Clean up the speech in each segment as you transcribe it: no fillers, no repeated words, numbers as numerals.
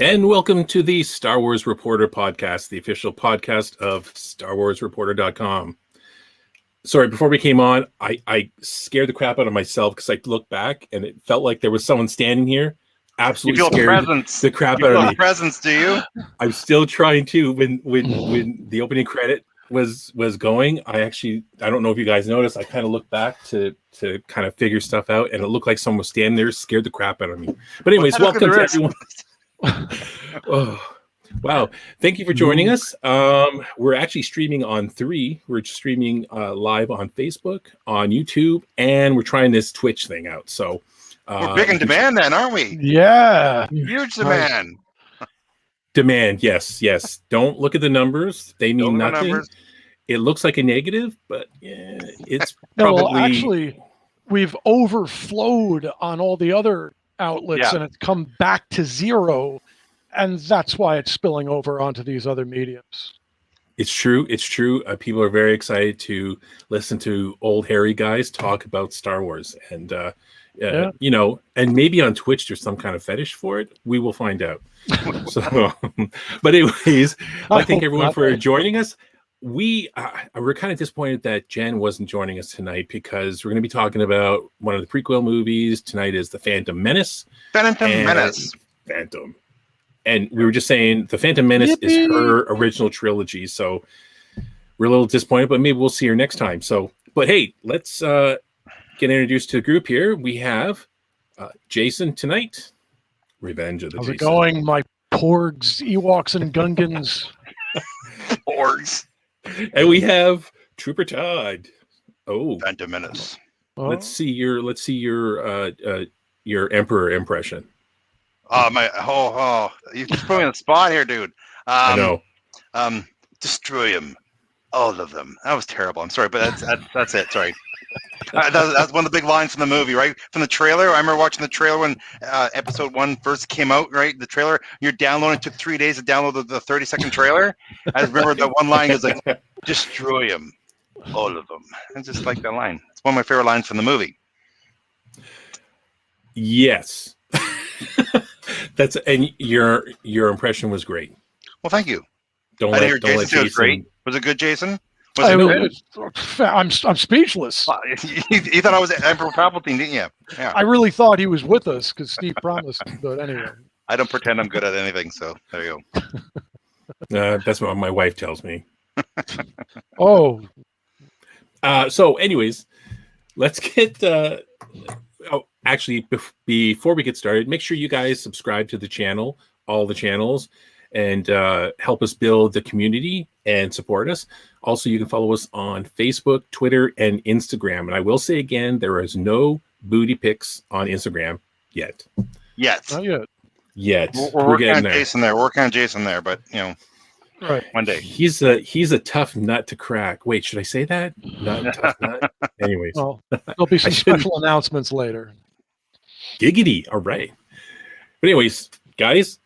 And welcome to the Star Wars Reporter podcast, the official podcast of StarWarsReporter.com. Sorry, before we came on, I scared the crap out of myself because I looked back and it felt like there was someone standing here. Absolutely you feel scared presence. the crap you out feel of me. Presence, do you? I'm still trying to. When the opening credit was going, I don't know if you guys noticed, I kind of looked back to kind of figure stuff out, and it looked like someone was standing there, scared the crap out of me. But anyways, welcome to everyone. Oh, wow. Thank you for joining us. We're actually streaming on 3. We're streaming live on Facebook, on YouTube, and we're trying this Twitch thing out. So we're big in demand then, aren't we? Yeah. Huge demand. Demand, yes. Don't look at the numbers. They mean nothing. It looks like a negative, but yeah, it's probably... Well, actually, we've overflowed on all the other outlets, and it's come back to 0, and that's why it's spilling over onto these other mediums. It's true. People are very excited to listen to old hairy guys talk about Star Wars, and you know, and maybe on Twitch there's some kind of fetish for it. We will find out. So, but anyways, I thank everyone for joining us. We're kind of disappointed that Jen wasn't joining us tonight because we're going to be talking about one of the prequel movies. Tonight is the Phantom Menace. Phantom. And we were just saying the Phantom Menace Yipee! is her original trilogy. So we're a little disappointed, but maybe we'll see her next time. So, but hey, let's get introduced to the group here. We have Jason tonight. Revenge of the How's Jason. it going, my Porgs, Ewoks, and Gungans? Porgs. And we have Trooper Todd. Oh, Phantom Menace. Let's see your Emperor impression. You just put me on the spot here, dude. I know. Destroy them, all of them. That was terrible. I'm sorry, but that's it. Sorry. That's one of the big lines from the movie, right? From the trailer. I remember watching the trailer when episode 1 first came out, right? The trailer, you're downloading, it took 3 days to download the 30-second trailer. I remember that one line was like, destroy them, all of them. I just like that line. It's one of my favorite lines from the movie. Yes. And your impression was great. Well, thank you. Don't let Jason was great. Was it good, Jason? I'm speechless. You thought I was Emperor Palpatine, didn't you? Yeah. I really thought he was with us because Steve promised. But anyway, I don't pretend I'm good at anything, so there you go. That's what my wife tells me. Oh. So, anyways, let's get. Actually, before we get started, make sure you guys subscribe to the channel, all the channels, and help us build the community and support us. Also, you can follow us on Facebook, Twitter, and Instagram. And I will say again, there is no booty pics on Instagram yet. Not yet. We're working on Jason there. We're working on Jason there, but you know, right. One day. He's a tough nut to crack. Wait, should I say that? Tough nut. Anyways, well, there'll be some special announcements later. Giggity. All right. But anyways, guys,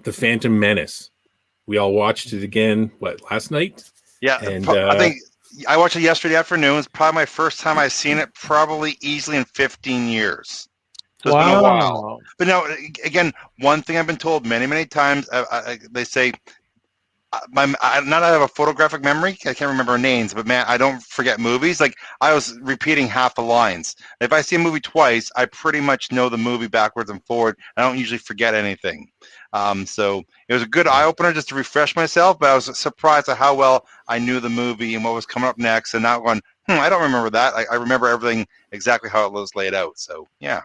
the Phantom Menace. We all watched it again. Last night? Yeah, and I think I watched it yesterday afternoon. It's probably my first time I've seen it, probably easily in 15 years. So it's been a while. But now, again, one thing I've been told many, many times, they say, not that I have a photographic memory, I can't remember names, but man, I don't forget movies. Like, I was repeating half the lines. If I see a movie twice, I pretty much know the movie backwards and forward. I don't usually forget anything. So it was a good eye-opener just to refresh myself, but I was surprised at how well I knew the movie and what was coming up next, and not going, I don't remember that. I remember everything exactly how it was laid out. So, yeah.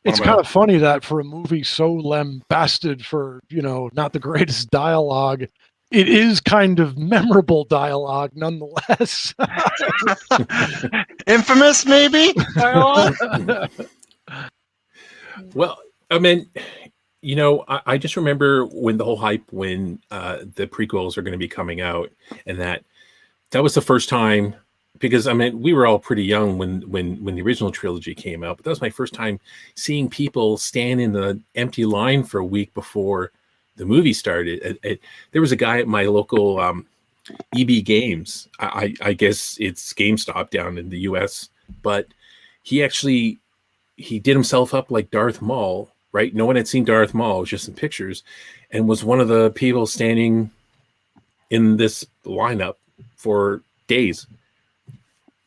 It's kind of funny that for a movie so lambasted for, not the greatest dialogue, it is kind of memorable dialogue nonetheless. Infamous, maybe? Well, I mean, I just remember when the whole hype when the prequels are going to be coming out, and that was the first time, because I mean, we were all pretty young when the original trilogy came out, but that was my first time seeing people stand in the empty line for a week before the movie started. There was a guy at my local EB Games. I guess it's GameStop down in the US, but he did himself up like Darth Maul right? No one had seen Darth Maul, it was just in pictures, and was one of the people standing in this lineup for days,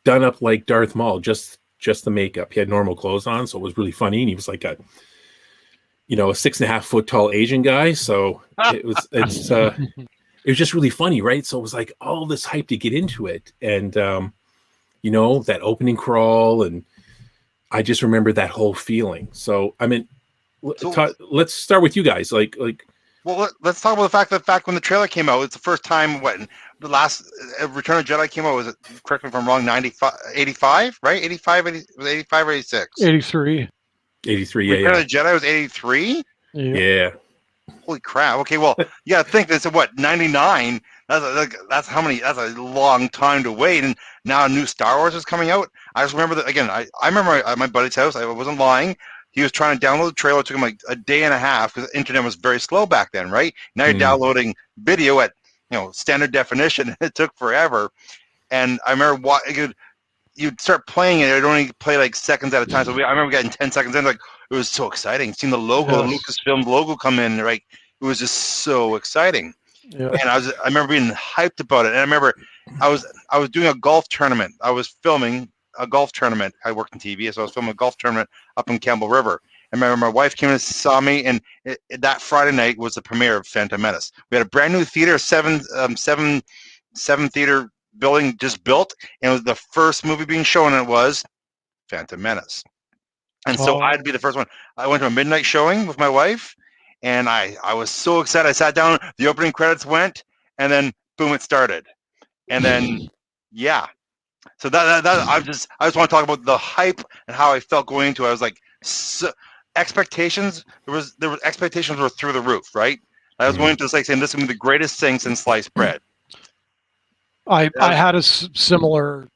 done up like Darth Maul, just the makeup. He had normal clothes on, so it was really funny. And he was like a 6.5 foot tall Asian guy. So it was just really funny, right? So it was like all this hype to get into it, and that opening crawl, and I just remember that whole feeling. So I mean, let's start with you guys. Well, let's talk about the fact when the trailer came out. It's the first time when the last Return of Jedi came out. Was it, correct me if I'm wrong, 85, right? 85, 80, was it 85 or 86? 83. 83, Return of the Jedi was 83? Yeah. Holy crap. Okay, well, yeah, think that's what, 99? That's how many, that's a long time to wait. And now a new Star Wars is coming out. I just remember that, again, I remember at my buddy's house, I wasn't lying. He was trying to download the trailer. It took him like a day and a half because the internet was very slow back then, right? Now you're downloading video at standard definition. It took forever. And I remember you'd start playing it. It would only play like seconds at a time. So I remember getting 10 seconds in. Like, it was so exciting. Seeing the logo, the Lucasfilm logo come in, like it was just so exciting. Yeah. And I remember being hyped about it. And I remember I was doing a golf tournament. I was filming a golf tournament. I worked in TV, so I was filming a golf tournament up in Campbell River. And I remember my wife came and saw me, and that Friday night was the premiere of Phantom Menace. We had a brand new theater, seven theater building just built, and it was the first movie being shown, and it was Phantom Menace. And so I had to be the first one. I went to a midnight showing with my wife, and I was so excited. I sat down, the opening credits went, and then boom, it started. And then yeah. So that I just want to talk about the hype and how I felt going into it. I was like, expectations. There was expectations were through the roof, right? I was going into this like saying this is gonna be the greatest thing since sliced bread. I had a similar.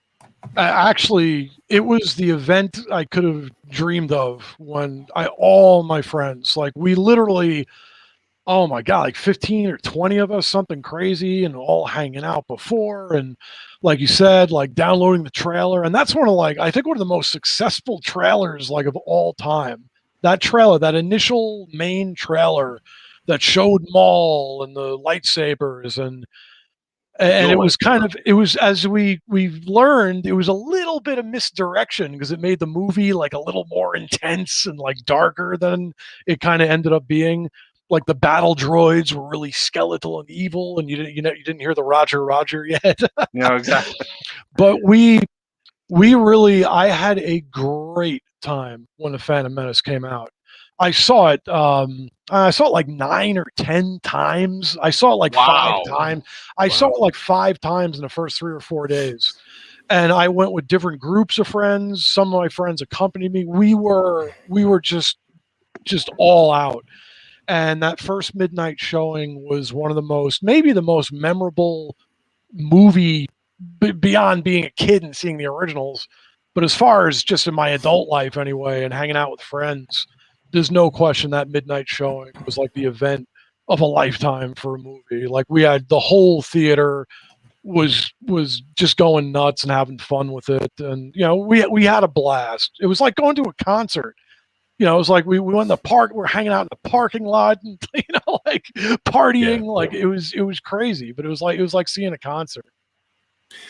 Actually, it was the event I could have dreamed of when all my friends, like we literally, oh my God, like 15 or 20 of us, something crazy, and all hanging out before. And like you said, like downloading the trailer. And that's I think one of the most successful trailers like of all time. That trailer, that initial main trailer that showed Maul and the lightsabers and it was as we've learned, it was a little bit of misdirection because it made the movie like a little more intense and like darker than it kind of ended up being. Like the battle droids were really skeletal and evil, and you didn't hear the Roger yet. No, exactly. But I had a great time when the Phantom Menace came out. I saw it like 9 or 10 times. I saw it like 5 times. I saw it like 5 times in the first 3 or 4 days. And I went with different groups of friends. Some of my friends accompanied me. We were just all out. And that first midnight showing was maybe the most memorable movie beyond being a kid and seeing the originals. But as far as just in my adult life anyway, and hanging out with friends, there's no question that midnight showing was like the event of a lifetime for a movie. Like we had the whole theater was just going nuts and having fun with it. And, we had a blast. It was like going to a concert. It was like we went in the park, we're hanging out in the parking lot and, like partying. Yeah. Like it was crazy, but it was like seeing a concert.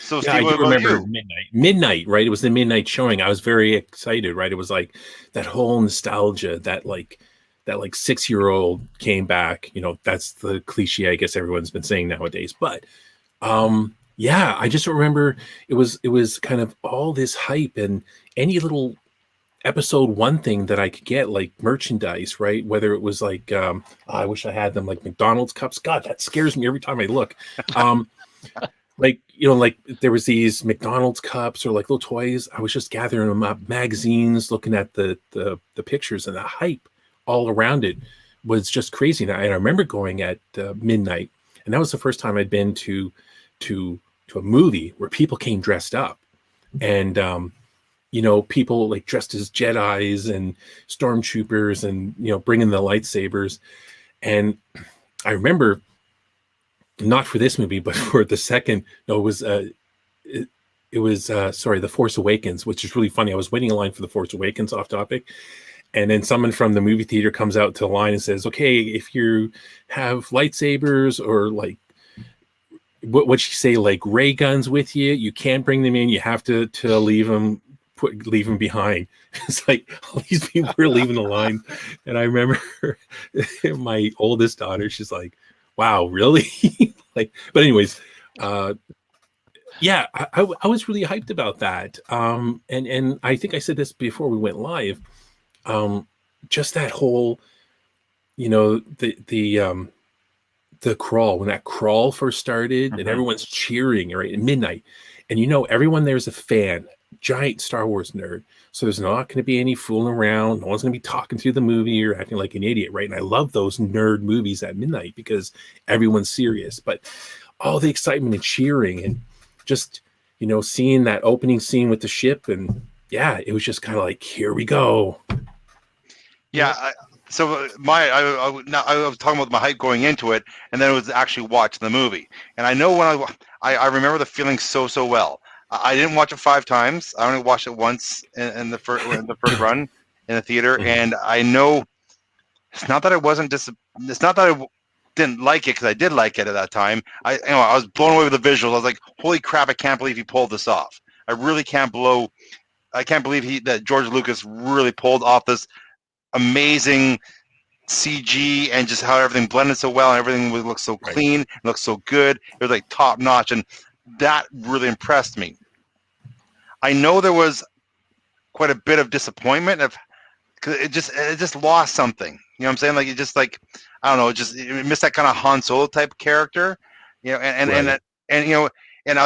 So yeah, Steve, I do remember midnight, right? It was the midnight showing. I was very excited, right? It was like that whole nostalgia that 6-year-old came back. That's the cliche I guess everyone's been saying nowadays. But yeah, I just remember it was kind of all this hype and any little episode 1 thing that I could get, like merchandise, right? Whether it was like I wish I had them, like McDonald's cups. God, that scares me every time I look. Like there was these McDonald's cups or like little toys. I was just gathering them up, magazines, looking at the pictures, and the hype all around it was just crazy. And I remember going at midnight, and that was the first time I'd been to a movie where people came dressed up, and people like dressed as Jedis and stormtroopers, and bringing the lightsabers. And I remember, not for this movie, but for the second, no, it was The Force Awakens, which is really funny. I was waiting in line for The Force Awakens, off topic, And then someone from the movie theater comes out to the line and says, okay, if you have lightsabers or like, what she say, like ray guns with you, you can't bring them in. You have to leave them behind. It's like all these people were leaving the line. And I remember my oldest daughter, she's like, wow, really? Like, but anyways, yeah, I was really hyped about that. And I think I said this before we went live. Just that whole, the crawl, when that crawl first started and everyone's cheering right at midnight, and everyone there's a fan, giant Star Wars nerd, so there's not going to be any fooling around. No one's going to be talking through the movie or acting like an idiot, right? And I love those nerd movies at midnight because everyone's serious, but all the excitement and cheering and just seeing that opening scene with the ship, and yeah, it was just kind of like, here we go. Yeah. So I was talking about my hype going into it, and then it was actually watching the movie. And I know when I remember the feeling so well. I didn't watch it 5 times. I only watched it once in the first run in the theater. And I know it's not that I didn't like it, because I did like it at that time. I was blown away with the visuals. I was like, holy crap! I can't believe he pulled this off. I really can't believe that George Lucas really pulled off this amazing CG, and just how everything blended so well, and everything would look so clean, and looked so good. It was like top notch, and that really impressed me. I know there was quite a bit of disappointment because it just lost something. You know what I'm saying? Like, it just, like, I don't know, it missed that kind of Han Solo type character. And I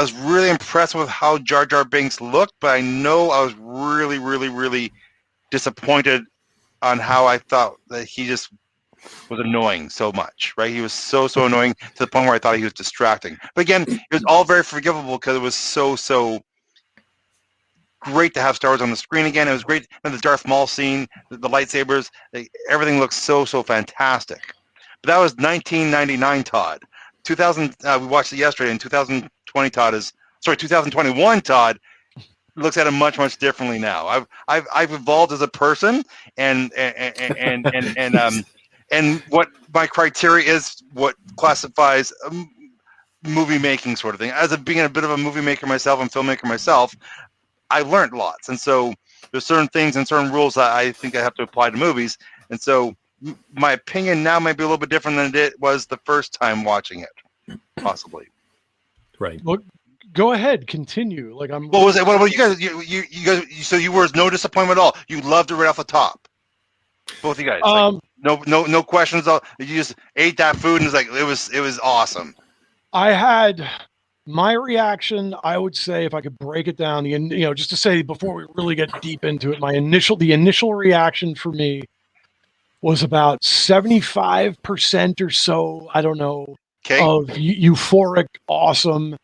was really impressed with how Jar Jar Binks looked, but I know I was really, really, really disappointed on how I thought that he just was annoying so much, right? He was so annoying to the point where I thought he was distracting. But again, it was all very forgivable because it was so great to have Star Wars on the screen again. It was great. And the Darth Maul scene, the lightsabers, everything looks so fantastic. But that was 1999, Todd. 2000, we watched it yesterday, and 2021, Todd looks at it much differently now. I've evolved as a person, and what my criteria is, what classifies movie making sort of thing. As being a bit of a movie maker myself and filmmaker myself, I learned lots, and so there's certain things and certain rules that I think I have to apply to movies, and so my opinion now might be a little bit different than it was the first time watching it, possibly. Right. Well, go ahed, continue. Like, I'm. What was it? What about you guys? You guys? So you were no disappointment at all. You loved it right off the top. Both of you guys. No questions. You just ate that food, and it was awesome. I had my reaction. I would say, if I could break it down, just to say before we really get deep into it, the initial reaction for me was about 75% or so. I don't know. Okay. Of euphoric, awesome,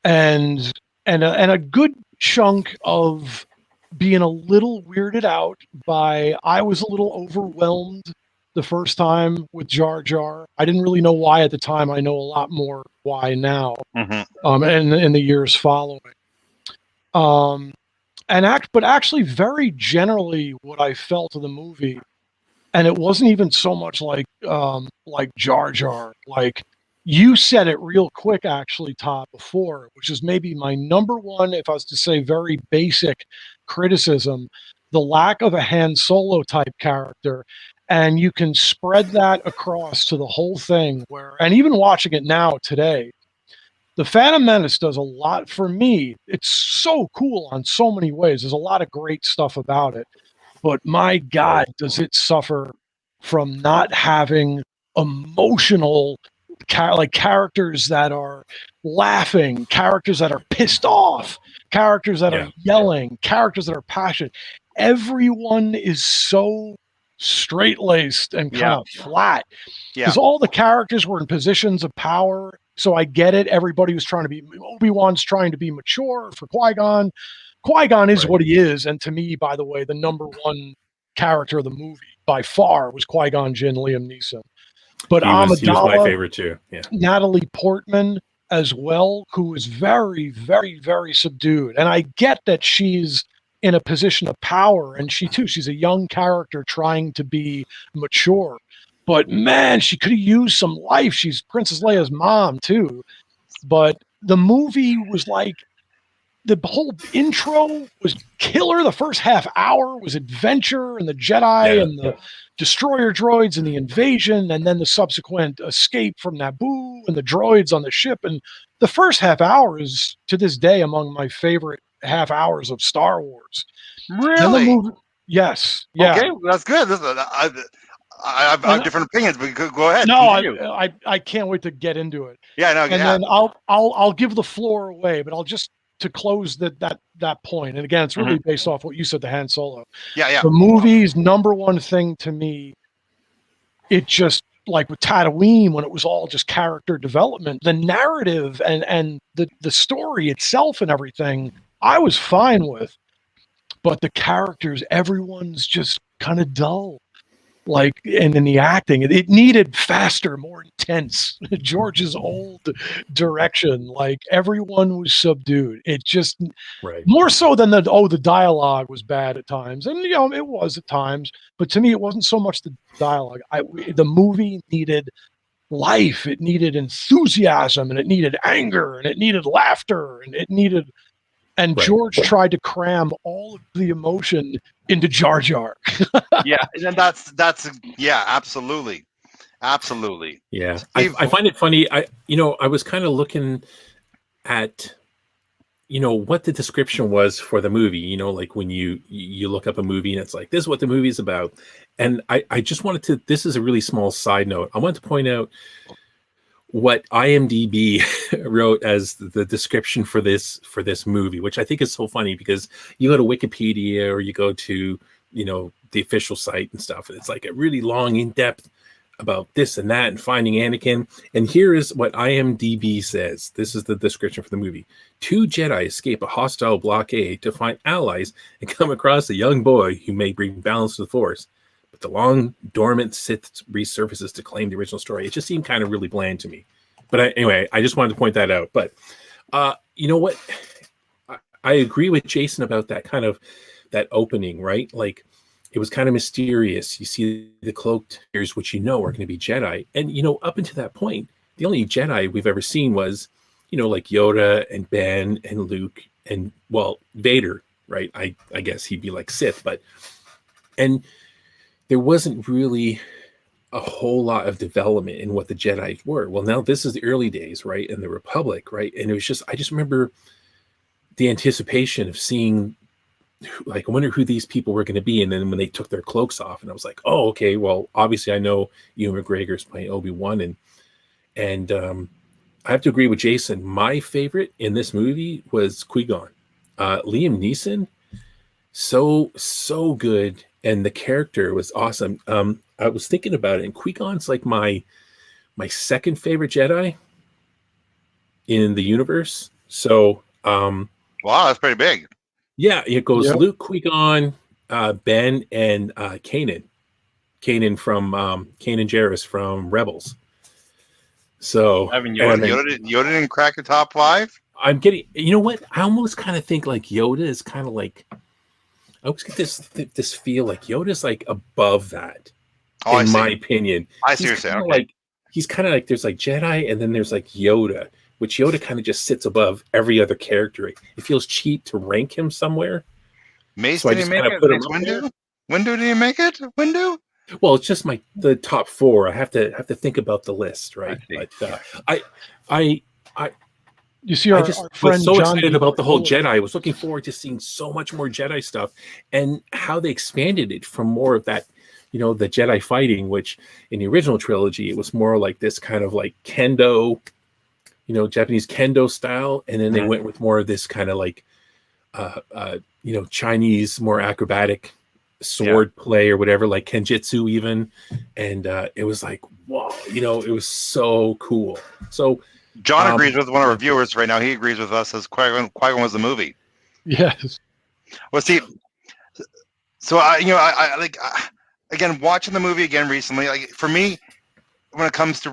and a good chunk of being a little weirded out by. I was a little overwhelmed the first time with Jar Jar. I didn't really know why at the time. I know a lot more why now. And in the years following. But actually, very generally, what I felt of the movie, and it wasn't even so much like Jar Jar. Like, you said it real quick, actually, Todd, before, which is maybe my number one, if I was to say very basic criticism, the lack of a Han Solo type character. And you can spread that across to the whole thing, and even watching it now today, the Phantom Menace does a lot for me. It's so cool on so many ways. There's a lot of great stuff about it. But my God, does it suffer from not having emotional characters that are laughing, characters that are pissed off, characters that are yelling, characters that are passionate. Everyone is so straight-laced and kind of flat. Because all the characters were in positions of power. So I get it. Everybody was trying to be, Obi-Wan's trying to be mature for Qui-Gon. Qui-Gon is what he is. And to me, by the way, the number one character of the movie by far was Qui-Gon Jinn, Liam Neeson. But he was my favorite too. Yeah. Natalie Portman as well, who is very, very, very subdued. And I get that she's in a position of power, and she's a young character trying to be mature. But man, she could have used some life. She's Princess Leia's mom too. But the movie was like, the whole intro was killer. The first half hour was adventure and the Jedi and the destroyer droids and the invasion, and then the subsequent escape from Naboo and the droids on the ship. And the first half hour is, to this day, among my favorite half hours of Star Wars. Really? Yes. Yeah. Okay, that's good. I have different opinions, but go ahead. No, I can't wait to get into it. Yeah, no, and then I'll give the floor away, but I'll just, to close that point. And again, it's really based off what you said to Han Solo. Yeah. The movie's number one thing to me, it just, like with Tatooine, when it was all just character development, the narrative and the story itself and everything, I was fine with. But the characters, everyone's just kind of dull. Like, and in the acting, it needed faster, more intense. George's old direction, like everyone was subdued. It just more so than the dialogue was bad at times, and it was at times. But to me, it wasn't so much the dialogue. The movie needed life, it needed enthusiasm, and it needed anger, and it needed laughter, and it needed. And George tried to cram all of the emotion into Jar Jar. Yeah, and that's absolutely. Yeah, I find it funny. I was kind of looking at what the description was for the movie. Like when you look up a movie and it's like, this is what the movie is about. And I just wanted to. This is a really small side note. I wanted to point out what IMDb wrote as the description for this movie, which I think is so funny, because you go to Wikipedia or you go to the official site and stuff, and it's like a really long, in-depth about this and that and finding Anakin. And here is what IMDb says. This is the description for the movie. 2 Jedi escape a hostile blockade to find allies and come across a young boy who may bring balance to the Force. But the long dormant Sith resurfaces to claim the original story. It just seemed kind of really bland to me. But anyway, I just wanted to point that out. But you know what? I agree with Jason about that kind of that opening, right? Like, it was kind of mysterious. You see the cloaked figures, which are going to be Jedi. And, up until that point, the only Jedi we've ever seen was, like Yoda and Ben and Luke and, well, Vader, right? I guess he'd be like Sith. And there wasn't really a whole lot of development in what the Jedi were. Well, now this is the early days, right? And the Republic, right? And it was just, I just remember the anticipation of seeing, like, I wonder who these people were going to be. And then when they took their cloaks off, and I was like, oh, okay, well, obviously I know Ewan McGregor's playing Obi-Wan. And I have to agree with Jason. My favorite in this movie was Qui-Gon. Liam Neeson, so good. And the character was awesome. I was thinking about it, and Qui-Gon's like my second favorite Jedi in the universe. So, wow, that's pretty big. Yeah, it goes Luke, Qui-Gon, Ben, and Kanan. Kanan Jarrus from Rebels. So, Yoda didn't crack the top 5. I'm getting. You know what? I almost kind of think like Yoda is kind of like. I always get this feel like Yoda's like above that, in my opinion. I see what you're saying. Okay. Like, he's kind of like, there's like Jedi, and then there's like Yoda, which Yoda kind of just sits above every other character. It feels cheap to rank him somewhere. Mace, so did he make it? Windu, did he make it? Windu? Well, it's just the top 4. I have to think about the list, right? But I you see, our friend was so John excited about the whole Jedi. I was looking forward to seeing so much more Jedi stuff, and how they expanded it from more of that, the Jedi fighting, which in the original trilogy, it was more like this kind of like kendo, Japanese kendo style. And then they went with more of this kind of like, Chinese, more acrobatic sword play or whatever, like kenjutsu even. And it was like, wow, it was so cool. So, John agrees with one of our viewers right now. He agrees with us as Qui-Gon was the movie. Yes. Well, see, so I like, again, watching the movie again recently, like, for me, when it comes to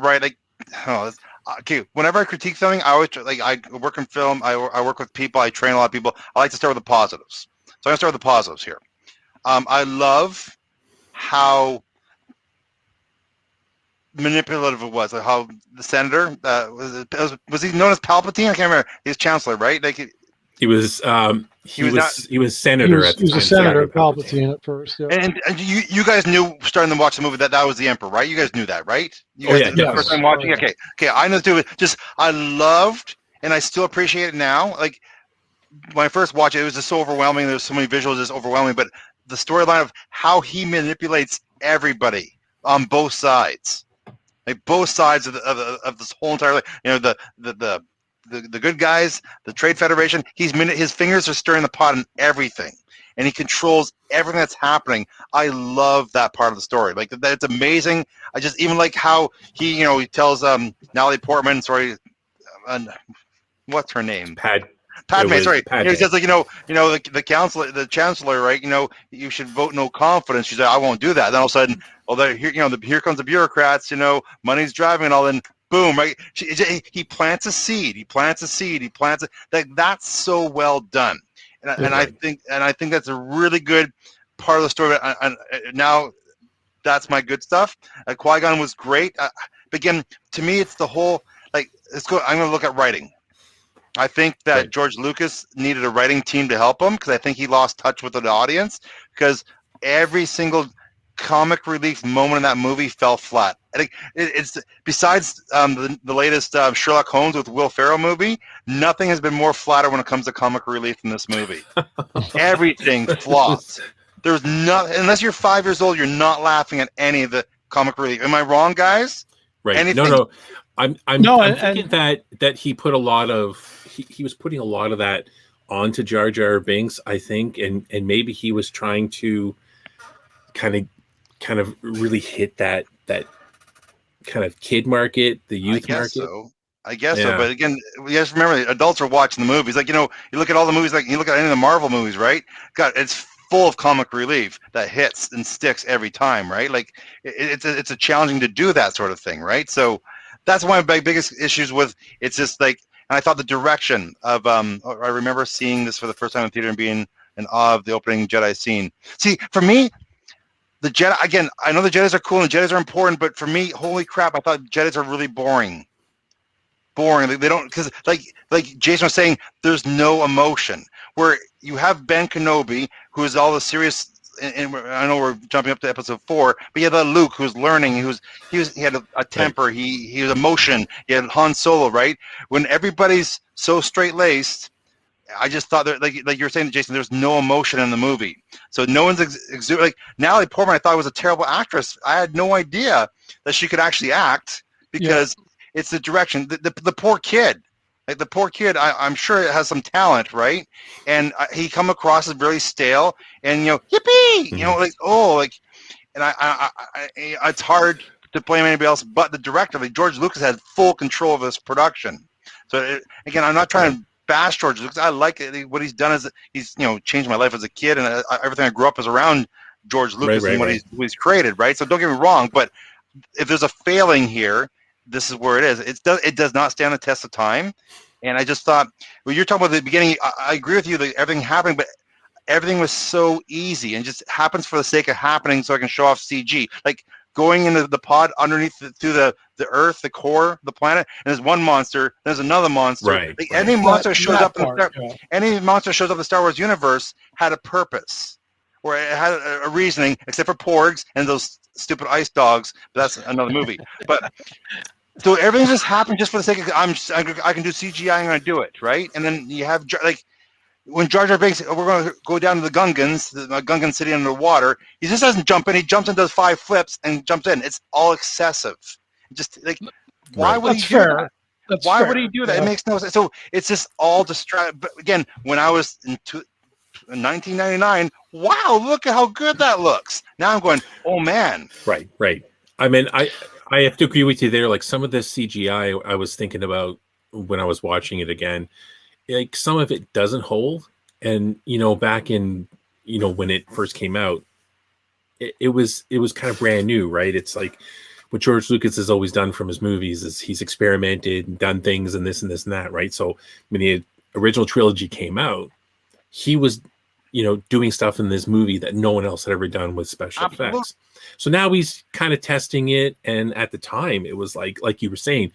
whenever I critique something, I always, like, I work in film, I work with people, I train a lot of people. I like to start with the positives. So I'm gonna start with the positives here. I love how manipulative it was. Like how the senator was he known as Palpatine? I can't remember. He was chancellor, right? Like he was senator at the time. He was a senator, Palpatine at first. Yeah. And you guys knew starting to watch the movie that was the Emperor, right? You guys knew that, right? You guys yeah, first time watching. Oh, yeah. Okay. I know too. Just I loved, and I still appreciate it now. Like when I first watched it, it was just so overwhelming. There's so many visuals, just overwhelming. But the storyline of how he manipulates everybody on both sides, like both sides of this whole entire, the good guys, the Trade Federation. His fingers are stirring the pot in everything, and he controls everything that's happening. I love that part of the story. Like that's amazing. I just even like how he tells Natalie Portman, what's her name? Padme, sorry. He says the counselor, the chancellor, right? You should vote no confidence. She's like, I won't do that. Then all of a sudden, here comes the bureaucrats. Money's driving and all. Then boom, right? He plants a seed. He plants it. That's so well done. And I think that's a really good part of the story. And now that's my good stuff. Qui-Gon was great. But again, to me, it's the whole let's go. I'm going to look at writing. I think that George Lucas needed a writing team to help him because I think he lost touch with the audience because every single comic relief moment in that movie fell flat. I think it's besides the latest Sherlock Holmes with Will Ferrell movie, nothing has been more flatter when it comes to comic relief than this movie. Everything flopped. There's nothing unless you're 5 years old, you're not laughing at any of the comic relief. Am I wrong, guys? Right. Anything? No. I'm thinking that he put a lot of he was putting a lot of that onto Jar Jar Binks, I think, and maybe he was trying to kind of really hit that kind of kid market, the youth market. I guess so. But again, you guys remember adults are watching the movies. You look at all the movies, you look at any of the Marvel movies, right? God, it's full of comic relief that hits and sticks every time, right? It's a challenging to do that sort of thing, right? So that's one of my biggest issues with it's just and I thought the direction of I remember seeing this for the first time in theater and being in awe of the opening Jedi scene. See, for me, the Jedi, again, I know the Jedis are cool and the Jedis are important, but for me, holy crap, I thought Jedis are really boring. They don't, because like Jason was saying, there's no emotion. Where you have Ben Kenobi, who is all the serious. And I know we're jumping up to episode 4, but you have Luke who's learning. He had a temper. He was emotion. You had Han Solo, right? When everybody's so straight laced, I just thought that like you were saying, Jason, there's no emotion in the movie. So no one's like Natalie Portman. I thought was a terrible actress. I had no idea that she could actually act because it's the direction. The poor kid. Like the poor kid, I'm sure it has some talent, right? And he come across as really stale, and yippee, and I it's hard to blame anybody else but the director. Like George Lucas had full control of this production. So again, I'm not trying to bash George Lucas. I like it. What he's done is he's changed my life as a kid, and everything I grew up is around George Lucas and what he's created, right? So don't get me wrong, but if there's a failing here, this is where it is. It does not stand the test of time. And I just thought, well, you're talking about the beginning. I agree with you that everything happened, but everything was so easy and just happens for the sake of happening so I can show off CG. Like going into the pod underneath through the earth, the core, the planet, and there's one monster, there's another monster. Right. Any monster shows up any monster shows up in the Star Wars universe had a purpose. Or it had a reasoning, except for Porgs and those stupid ice dogs. But that's another movie. But so everything just happened just for the sake of I can do CGI. I'm going to do it, right? And then you have when Jar Jar Binks, we're going to go down to the Gungans, the Gungan city under the water. He just doesn't jump in. He jumps in, does 5 flips, and jumps in. It's all excessive. Just why would he do that? Why would he do that? It makes no sense. So it's just all distract. But again, when I was in 1999, wow, look at how good that looks. Now I'm going, oh man. Right. I mean, I have to agree with you there. Like some of this CGI I was thinking about when I was watching it again, like some of it doesn't hold. And, back in, when it first came out, it was kind of brand new, right? It's like what George Lucas has always done from his movies is he's experimented and done things and this and this and that, right? So when the original trilogy came out, he was doing stuff in this movie that no one else had ever done with special effects. So now he's kind of testing it, and at the time it was like you were saying,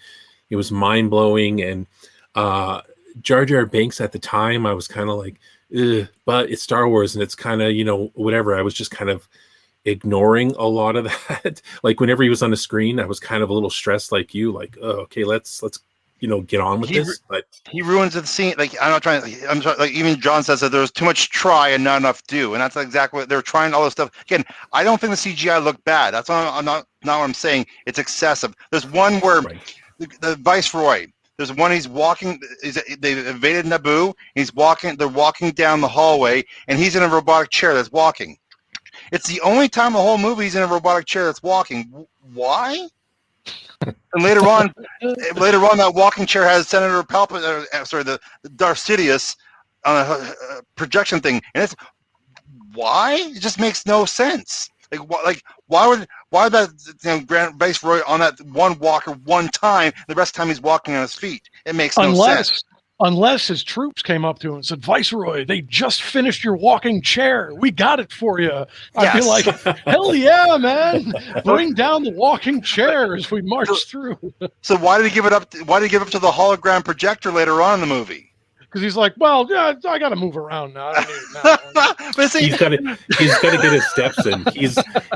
it was mind blowing. And Jar Jar Binks at the time, I was kind of like, ugh, but it's Star Wars and it's kind of whatever. I was just kind of ignoring a lot of that. Like whenever he was on the screen, I was kind of a little stressed, like you, like, oh, okay, let's get on with this. But he ruins the scene. Like I'm trying. Like even John says that there was too much try and not enough do, and that's exactly what they're trying. All this stuff. Again, I don't think the CGI looked bad. That's not what I'm saying. It's excessive. There's one where the Viceroy. There's one he's walking. They invaded Naboo. He's walking. They're walking down the hallway, and he's in a robotic chair that's walking. It's the only time the whole movie he's in a robotic chair that's walking. Why? And later on, that walking chair has Senator Palpatine, the Darth Sidious on a projection thing, and it's why? It just makes no sense. Why would that Grand Viceroy on that one walker one time, the rest of the time he's walking on his feet? It makes no sense. Unless his troops came up to him and said, Viceroy, they just finished your walking chair. We got it for you. I'd be like, hell yeah, man. Bring down the walking chair as we march through. So why did he give it up? Why did he give up to the hologram projector later on in the movie? Because he's like, well, yeah, I got to move around now. I don't need it now. But see, he's got to get his steps in.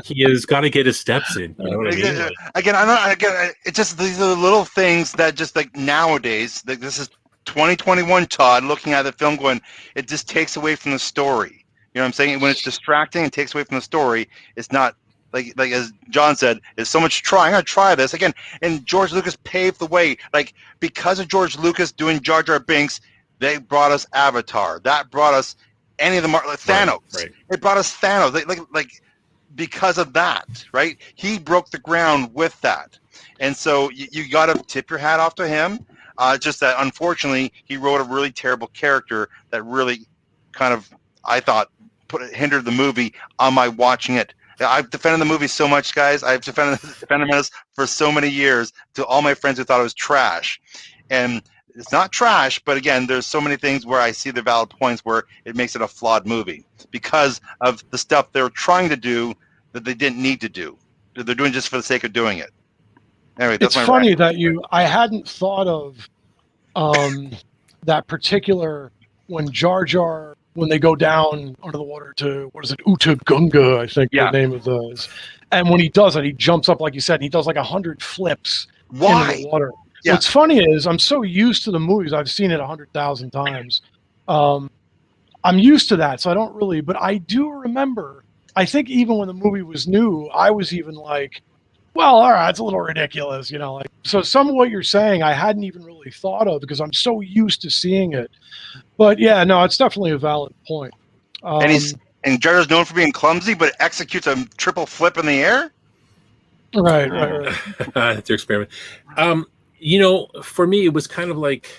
He has got to get his steps in. You know what I mean? Again, it's just these are the little things that just like nowadays. Like this is 2021, Todd, looking at the film going, it just takes away from the story. You know what I'm saying? When it's distracting and takes away from the story, it's not like as John said, there's so much try. I'm going to try this again. And George Lucas paved the way. Like because of George Lucas doing Jar Jar Binks, they brought us Avatar. That brought us any of the Thanos. Right. It brought us Thanos. Like because of that, right? He broke the ground with that. And so you got to tip your hat off to him. Just that, unfortunately, he wrote a really terrible character that really kind of, I thought, hindered the movie on my watching it. I've defended the movie so much, guys. I've defended Phantom Menace for so many years to all my friends who thought it was trash. And it's not trash, but again, there's so many things where I see the valid points where it makes it a flawed movie because of the stuff they're trying to do that they didn't need to do. They're doing just for the sake of doing it. Anyway, that's it's funny that I hadn't thought of that particular when Jar Jar, when they go down under the water to, what is it, Uta Gunga, I think the name of those. And when he does it, he jumps up, like you said, and he does like 100 flips into the water. Yeah. What's funny is I'm so used to the movies. I've seen it 100,000 times. I'm used to that, so I don't really, but I do remember, I think even when the movie was new, I was even like, well, all right, it's a little ridiculous, like. So some of what you're saying, I hadn't even really thought of because I'm so used to seeing it. But yeah, no, it's definitely a valid point. And Jar Jar's known for being clumsy, but executes a triple flip in the air. Right. It's your experiment. For me, it was kind of like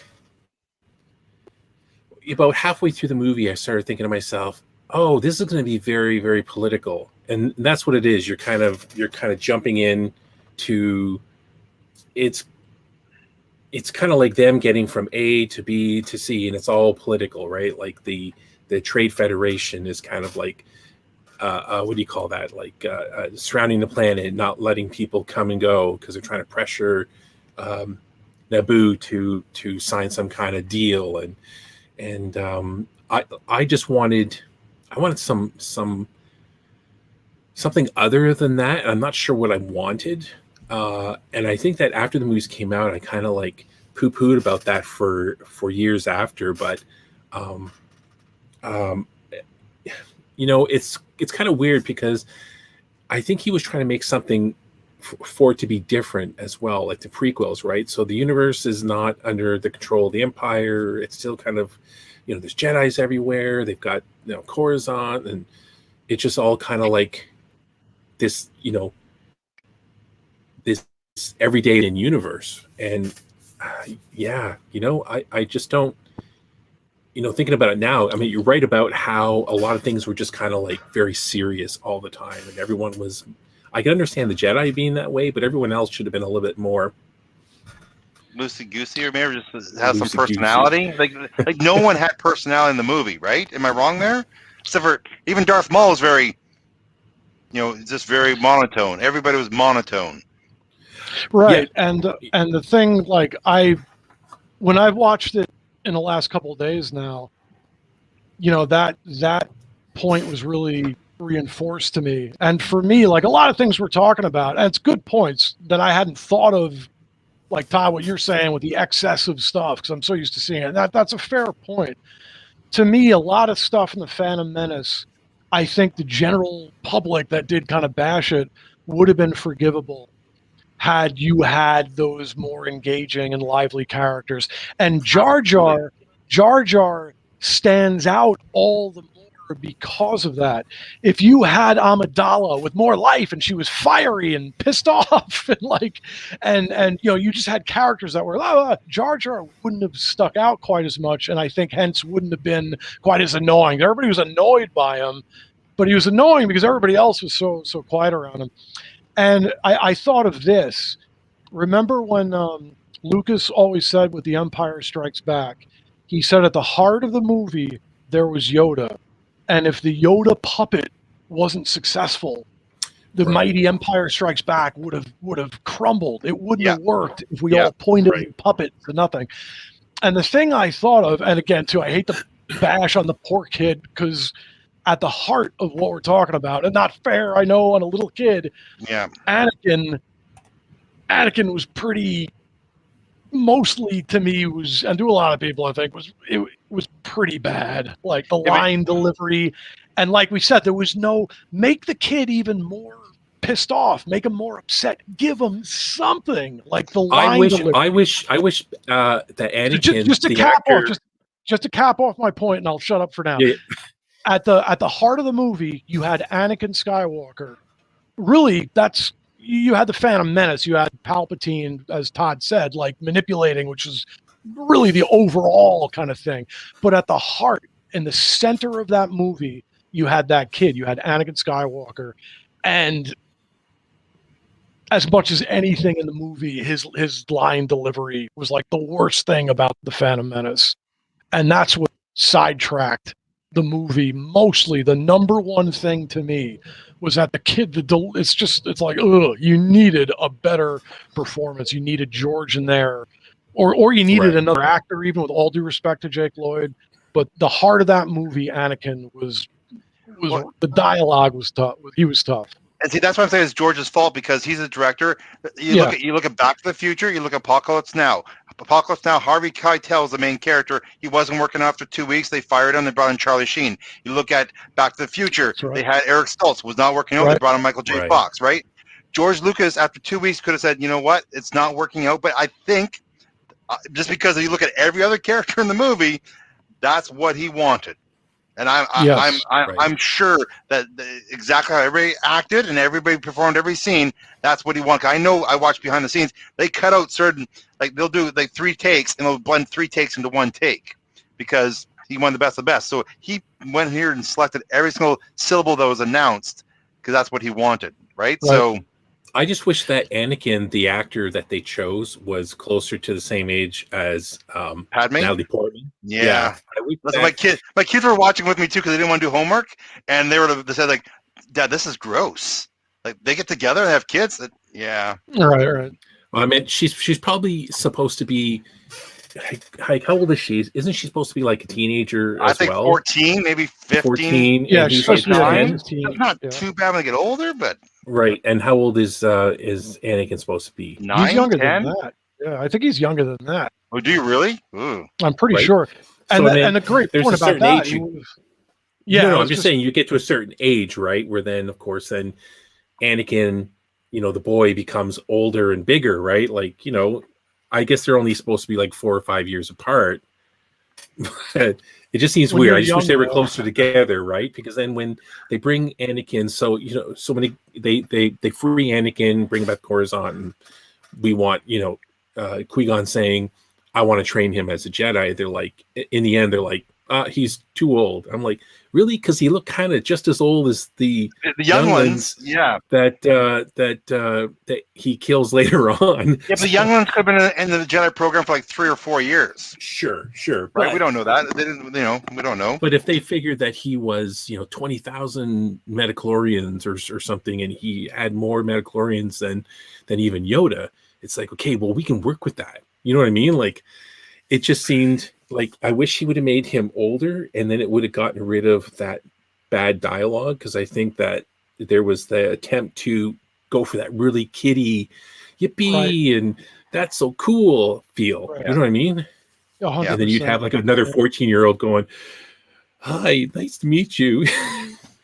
about halfway through the movie, I started thinking to myself, oh, this is going to be very, very political. And that's what it is. You're kind of jumping in to it's kind of like them getting from A to B to C, and it's all political, right? Like the Trade Federation is kind of like what do you call that? Like surrounding the planet, not letting people come and go because they're trying to pressure Naboo to sign some kind of deal. And I just wanted something other than that. I'm not sure what I wanted. And I think that after the movies came out, I kind of like poo-pooed about that for years after. But, it's kind of weird because I think he was trying to make something for it to be different as well, like the prequels, right? So the universe is not under the control of the Empire. It's still kind of, there's Jedis everywhere. They've got, Coruscant, and it's just all kind of like this, this everyday in universe. And I just don't, thinking about it now, I mean, you're right about how a lot of things were just kind of like very serious all the time. And everyone was, I can understand the Jedi being that way, but everyone else should have been a little bit more loosey-goosey, or maybe just have some personality. Like no one had personality in the movie, right? Am I wrong there? Except for even Darth Maul was very, just very monotone. Everybody was monotone. Right. Yeah. And the thing, like, when I've watched it in the last couple of days now, that point was really reinforced to me. And for me, like a lot of things we're talking about, and it's good points that I hadn't thought of, like Todd, what you're saying with the excessive stuff, because I'm so used to seeing it. That's a fair point. To me, a lot of stuff in the Phantom Menace, I think the general public that did kind of bash it would have been forgivable had you had those more engaging and lively characters. And Jar Jar stands out all the more because of that. If you had Amidala with more life and she was fiery and pissed off and you just had characters that were Jar Jar wouldn't have stuck out quite as much, and I think hence wouldn't have been quite as annoying. Everybody was annoyed by him, but he was annoying because everybody else was so quiet around him. And I thought of this. Remember when Lucas always said with The Empire Strikes Back, he said at the heart of the movie there was Yoda. And if the Yoda puppet wasn't successful, the mighty Empire Strikes Back would have crumbled. It wouldn't have worked if we all pointed the puppet to nothing. And the thing I thought of, and again, too, I hate to bash on the poor kid because at the heart of what we're talking about, and not fair, I know, on a little kid, Anakin was pretty, mostly to me was, and to a lot of people I think was pretty bad. Like the line delivery, and like we said, there was no make the kid even more pissed off, make him more upset, give him something like the line delivery. I wish that Anakin just to cap off my point, and I'll shut up for now. Yeah. At the heart of the movie, you had Anakin Skywalker. Really, you had the Phantom Menace. You had Palpatine, as Todd said, like manipulating, which is really the overall kind of thing. But at the heart, in the center of that movie, you had that kid. You had Anakin Skywalker. And as much as anything in the movie, his line delivery was like the worst thing about the Phantom Menace. And that's what sidetracked the movie. Mostly the number one thing to me was that the kid, it's like, you needed a better performance. You needed George in there, or you needed another actor, even with all due respect to Jake Lloyd. But the heart of that movie, Anakin, was the dialogue was tough. He was tough. And see, that's what I'm saying is George's fault, because he's a director. You look at Back to the Future, you look at Apocalypse Now. Harvey Keitel is the main character. He wasn't working after 2 weeks. They fired him. They brought in Charlie Sheen. You look at Back to the Future. They had Eric Stoltz, was not working out. They brought in Michael J. Fox, right? George Lucas, after 2 weeks, could have said, you know what? It's not working out. But I think just because you look at every other character in the movie, that's what he wanted. And I'm sure that exactly how everybody acted and everybody performed every scene, that's what he wanted. I know, I watched behind the scenes. They cut out certain, like they'll do like 3 takes and they'll blend 3 takes into 1 take because he wanted the best of the best. So he went here and selected every single syllable that was announced because that's what he wanted, right? So I just wish that Anakin, the actor that they chose, was closer to the same age as Padme? Natalie Portman. Yeah. My kids were watching with me too because they didn't want to do homework, and they said like, "Dad, this is gross." Like they get together and have kids. Yeah. Right. Well, I mean, she's probably supposed to be. Like, how old is she? Isn't she supposed to be like a teenager as well? I think 14, maybe 15. 14. Yeah, she's supposed to be 15. It's not too bad when they get older, but right. And how old is Anakin supposed to be? 9, he's younger 10? than that. Yeah, I think he's younger than that. Oh, do you really? Ooh. I'm pretty sure. And a great point about that. I'm just saying you get to a certain age, right? Where then, of course, then Anakin, the boy becomes older and bigger, right? Like, I guess they're only supposed to be like 4 or 5 years apart. It just seems weird. I just wish they were closer together, right? Because then when they bring Anakin, so when they free Anakin, bring back Coruscant, and we want Qui-Gon saying, "I want to train him as a Jedi." They're like, in the end, they're like, he's too old. I'm like, really? Because he looked kind of just as old as the young ones. Yeah, that he kills later on. Yeah, but the young ones could have been in the Jedi program for like 3 or 4 years. Sure, right? We don't know that. They didn't, we don't know. But if they figured that he was, 20,000 metachlorians or something, and he had more metachlorians than even Yoda, it's like, okay, well, we can work with that. You know what I mean? Like, it just seemed like I wish he would have made him older, and then it would have gotten rid of that bad dialogue, because I think that there was the attempt to go for that really kiddie, yippee, and that's so cool feel. Right. You know what I mean? 100%. And then you'd have like another 14-year-old going, "Hi, nice to meet you."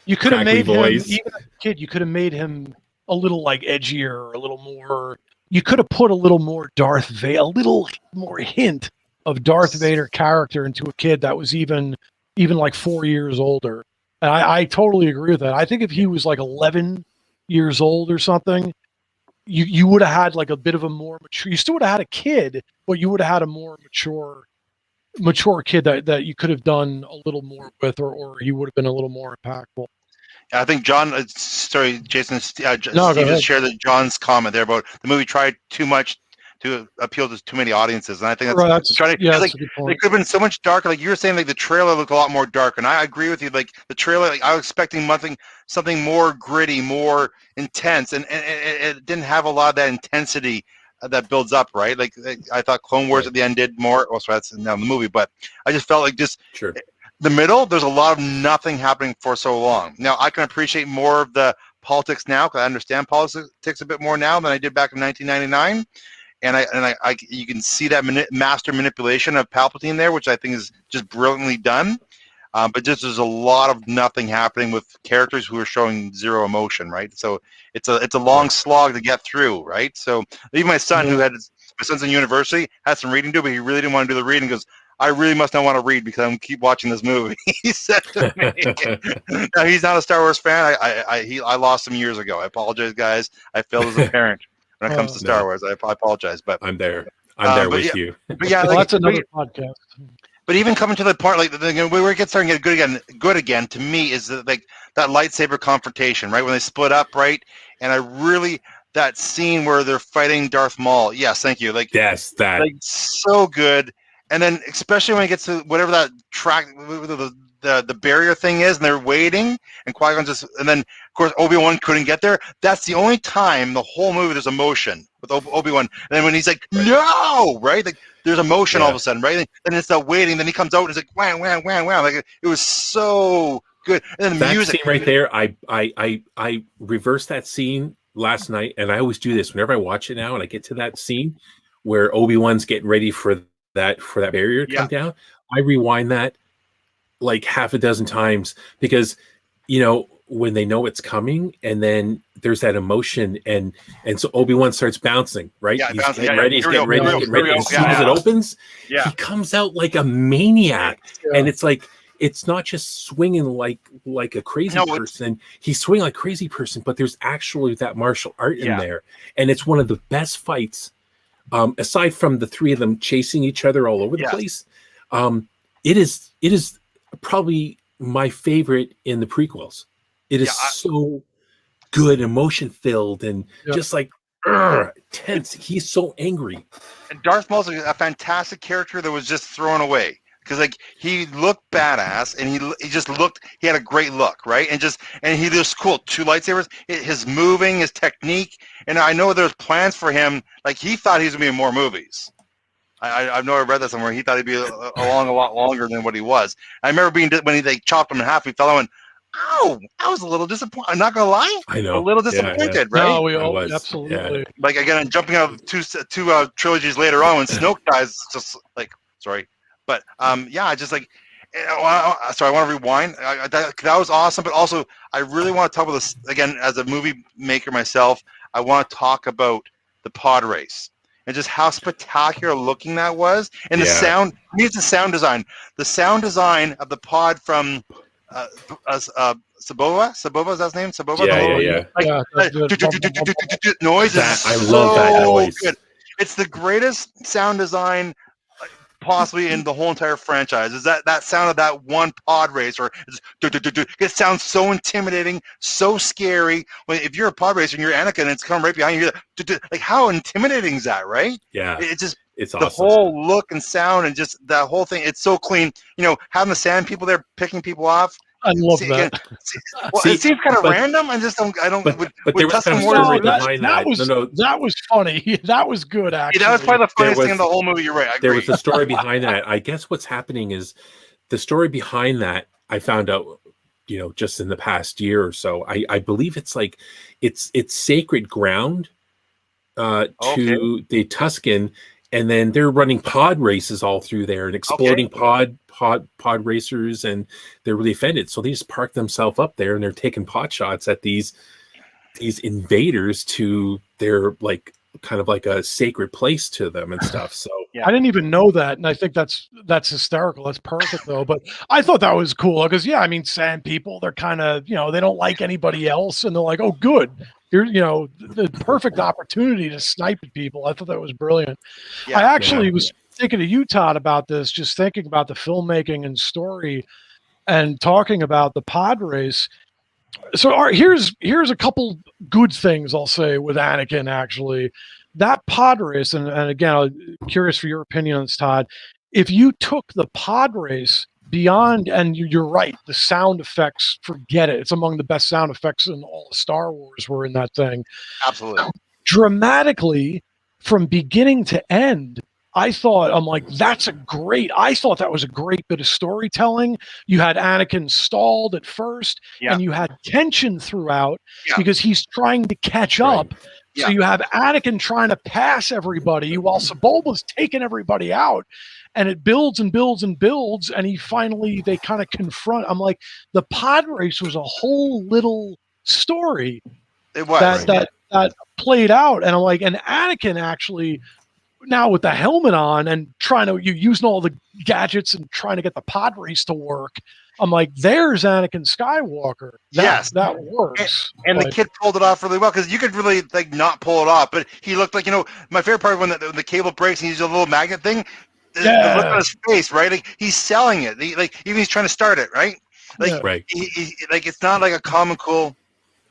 You could have made him, even as a kid, you could have made him a little like edgier, a little more. You could have put a little more Darth Vader, a little more hint of Darth Vader character into a kid that was even like 4 years older. And I totally agree with that. I think if he was like 11 years old or something, you would have had like a bit of a more mature. You still would have had a kid, but you would have had a more mature kid that you could have done a little more with, or he would have been a little more impactful. I think John, sorry, Jason, Steve just shared John's comment there about the movie tried too much to appeal to too many audiences, and I think that's trying to. Like, it could have been so much darker. Like you were saying, like the trailer looked a lot more dark, and I agree with you. Like the trailer, like I was expecting something more gritty, more intense, and it didn't have a lot of that intensity that builds up, right? Like I thought Clone Wars at the end did more. Oh, sorry, that's now in the movie, but I just felt like the middle, there's a lot of nothing happening for so long. Now, I can appreciate more of the politics now because I understand politics a bit more now than I did back in 1999. And you can see that master manipulation of Palpatine there, which I think is just brilliantly done. But just there's a lot of nothing happening with characters who are showing zero emotion, right? So it's a long slog to get through, right? So even my son, my son's in university, had some reading to do, but he really didn't want to do the reading. He goes, I really must not want to read because I'm keep watching this movie. He said to me. Now, he's not a Star Wars fan. I lost him years ago. I apologize, guys. I failed as a parent when it comes to Star Wars. I apologize, but I'm there. I'm there with you. But yeah, well, that's another podcast. But even coming to the part like where it gets starting to get good again to me is like that lightsaber confrontation, right? When they split up, right? And I really that scene where they're fighting Darth Maul. Yes, thank you. Like yes, that like so good. And then especially when it gets to whatever that track, the barrier thing is, and they're waiting, and Qui-Gon and then of course Obi-Wan couldn't get there. That's the only time the whole movie there's emotion with Obi-Wan. And then when he's like, no, right? Like there's emotion all of a sudden, right? And it's that waiting. Then he comes out and he's like, wham, wham, wham, wham. Like it was so good. And then the music scene right there, I reversed that scene last night, and I always do this whenever I watch it now, and I get to that scene where Obi-Wan's getting ready for that barrier to come down. I rewind that like half a dozen times because when they know it's coming, and then there's that emotion, and so Obi-Wan starts bouncing, right? He's getting ready. He's getting ready. As soon as it opens, he comes out like a maniac, and it's like it's not just swinging like a crazy person. He's swinging like a crazy person, but there's actually that martial art in there, and it's one of the best fights. Aside from the three of them chasing each other all over the place, it is probably my favorite in the prequels. It is so good, emotion filled, and just like tense. He's so angry. And Darth Maul's a fantastic character that was just thrown away because like he looked badass, and he just looked. He had a great look, right? And he was cool. 2 lightsabers. His moving, his technique, and I know there's plans for him. Like he thought he was gonna be in more movies. I know I read that somewhere. He thought he'd be along a lot longer than what he was. I remember when they chopped him in half. He fell out and I was a little disappointed. I'm not gonna lie. I know. A little disappointed, right? No, we all absolutely. Yeah. Like again, jumping out of two trilogies later on when Snoke dies, just like sorry. But just like, sorry, I want to rewind. That was awesome, but also I really want to talk about this again as a movie maker myself. I want to talk about the pod race and just how spectacular looking that was, and the sound. I mean, it's the sound design. The sound design of the pod from Sabova. Sabova's that his name? Sabova. Noise is I love that noise. Good. It's the greatest sound design possibly in the whole entire franchise is that sound of that one pod racer. It sounds so intimidating, so scary. If you're a pod racer and you're Anakin and it's coming right behind you, like how intimidating is that, right? Yeah, it's just it's the awesome. whole look and sound and just that whole thing. It's so clean. Having the sand people there picking people off. I love that. It seems kind of random. I don't. But there was some story behind that. That was funny. That was good. Actually, that was probably the funniest thing in the whole movie. You're right. I agree. There was a story behind that. I guess what's happening is the story behind that. I found out, just in the past year or so. I believe it's like it's sacred ground to the Tusken, and then they're running pod races all through there and exploding pod racers, and they're really offended, so they just park themselves up there and they're taking pot shots at these invaders to their like kind of like a sacred place to them and stuff. So I didn't even know that, and I think that's hysterical. That's perfect though. But I thought that was cool because sand people, they're kind of they don't like anybody else, and they're like, oh good, you're the perfect opportunity to snipe at people. I thought that was brilliant. I actually was thinking to you, Todd, about this, just thinking about the filmmaking and story and talking about the pod race. So here's a couple good things I'll say with Anakin. Actually, that pod race, and again, I'm curious for your opinion on this, Todd. If you took the pod race beyond, and you're right, the sound effects, forget it. It's among the best sound effects in all of Star Wars were in that thing. Absolutely. Dramatically, from beginning to end, I thought that was a great bit of storytelling. You had Anakin stalled at first, and you had tension throughout because he's trying to catch up. So you have Anakin trying to pass everybody while Sebulba's taking everybody out, and it builds and builds and builds, and they kind of confront. I'm like, the pod race was a whole little story that played out, and I'm like, and Anakin actually, now with the helmet on and using all the gadgets and trying to get the pod race to work, I'm like, there's Anakin Skywalker. That works. And the kid pulled it off really well because you could really not pull it off, but he looked like my favorite part when the cable breaks and he uses a little magnet thing. The look on his face, right? Like he's selling it. Even he's trying to start it, right? He it's not like a comical.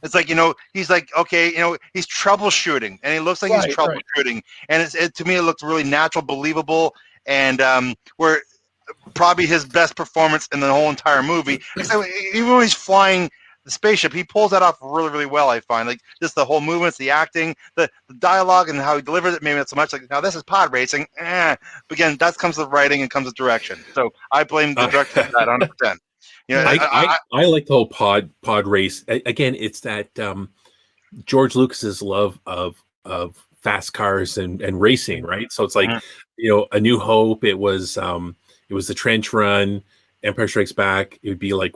It's like, he's like, okay, he's troubleshooting, and he looks like he's troubleshooting. And to me, it looks really natural, believable, and where probably his best performance in the whole entire movie. So even when he's flying the spaceship, he pulls that off really, really well, I find. Like, just the whole movements, the acting, the dialogue, and how he delivers it, maybe not so much. Like, now this is pod racing. But again, that comes with writing and comes with direction. So I blame the director for that 100%. I like the whole pod race. Again, it's that George Lucas's love of fast cars and racing, right? So it's like, A New Hope. It was the Trench Run. Empire Strikes Back. It would be like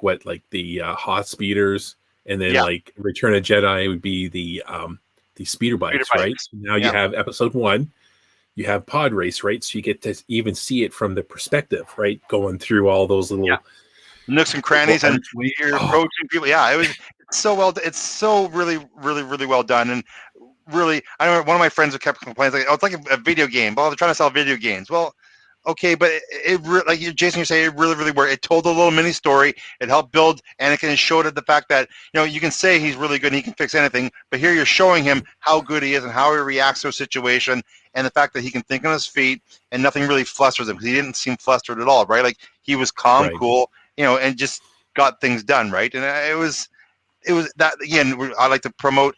the hot speeders, and then like Return of Jedi, it would be the speeder bikes, right? So now you have Episode 1. You have pod race, right? So you get to even see it from the perspective, right? Going through all those little nooks and crannies, and you're approaching people. It's so well. It's so really, really, really well done. And really, I remember one of my friends who kept complaining, like, "Oh, it's like a video game." Well, they're trying to sell video games. Well, okay, but it like Jason, you're saying, it really, really worked. It told a little mini story. It helped build Anakin and showed it the fact that you can say he's really good and he can fix anything, but here you're showing him how good he is and how he reacts to a situation, and the fact that he can think on his feet and nothing really flusters him, because he didn't seem flustered at all, right? Like, he was calm, cool. And just got things done, right? And it was that, again, I like to promote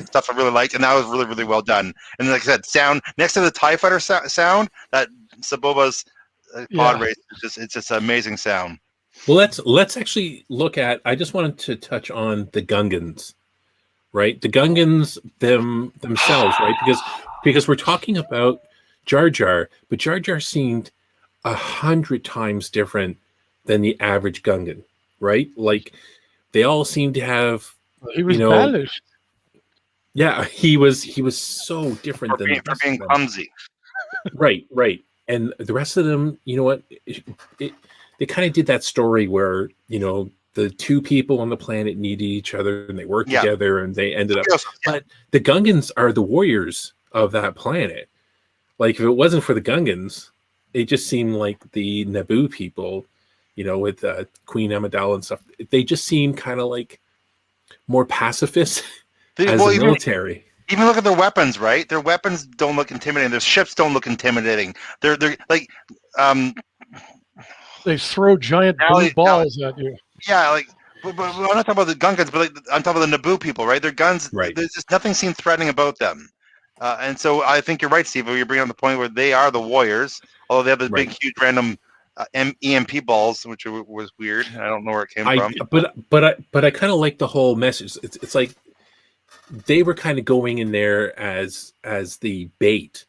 stuff I really liked, and that was really, really well done. And like I said, sound next to the TIE Fighter sound, that Sebulba's pod race, it's just amazing sound. Well, let's actually look at. I just wanted to touch on the Gungans, right? The Gungans themselves, right? Because we're talking about Jar Jar, but Jar Jar seemed 100 times different than the average Gungan, right? Like, they all seem to have. He was banished. Yeah, he was so different for being clumsy. Right. And the rest of them, you know what? They kind of did that story where the two people on the planet needed each other and they worked together and they ended up. But the Gungans are the warriors of that planet. Like, if it wasn't for the Gungans, it just seemed like the Naboo people, with Queen Amidala and stuff, they just seem kind of like more pacifist as the military. Even look at their weapons, right? Their weapons don't look intimidating. Their ships don't look intimidating. They're like, they throw giant blue balls at you. Yeah, like, but I'm not talking about the Gungans, but like, I'm talking about the Naboo people, right? Their guns, right. There's just nothing seemed threatening about them. And so I think you're right, Steve. You're bringing up the point where they are the warriors, although they have those big, huge, random EMP balls, which was weird. I don't know where it came from. But I kind of like the whole message. It's like they were kind of going in there as the bait,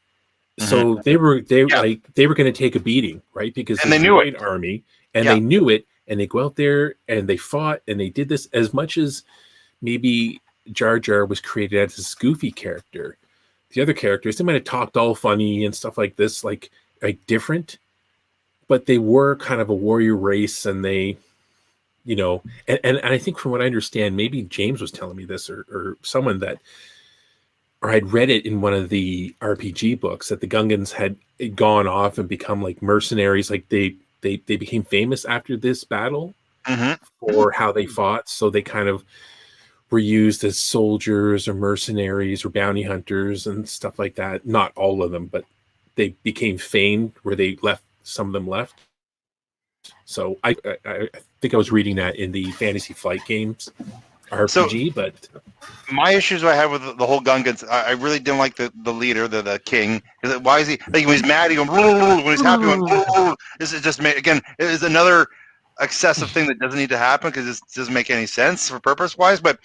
so they were going to take a beating, right? Because they knew it. Army, and they knew it, and they go out there and they fought and they did this as much as maybe Jar Jar was created as this goofy character. The other characters, they might have talked all funny and stuff like this, like different, but they were kind of a warrior race, and they. And I think from what I understand, maybe James was telling me this or someone or I'd read it in one of the RPG books that the Gungans had gone off and become like mercenaries. Like they became famous after this battle for how they fought. So they kind of were used as soldiers or mercenaries or bounty hunters and stuff like that. Not all of them, but they became famed where some of them left. So I think I was reading that in the Fantasy Flight Games RPG, but my issues I had with the whole Gungans, I really didn't like the leader, the king. Why is he like when he's mad, he goes when he's happy, this is just again, it is another excessive thing that doesn't need to happen because it doesn't make any sense for purpose wise. But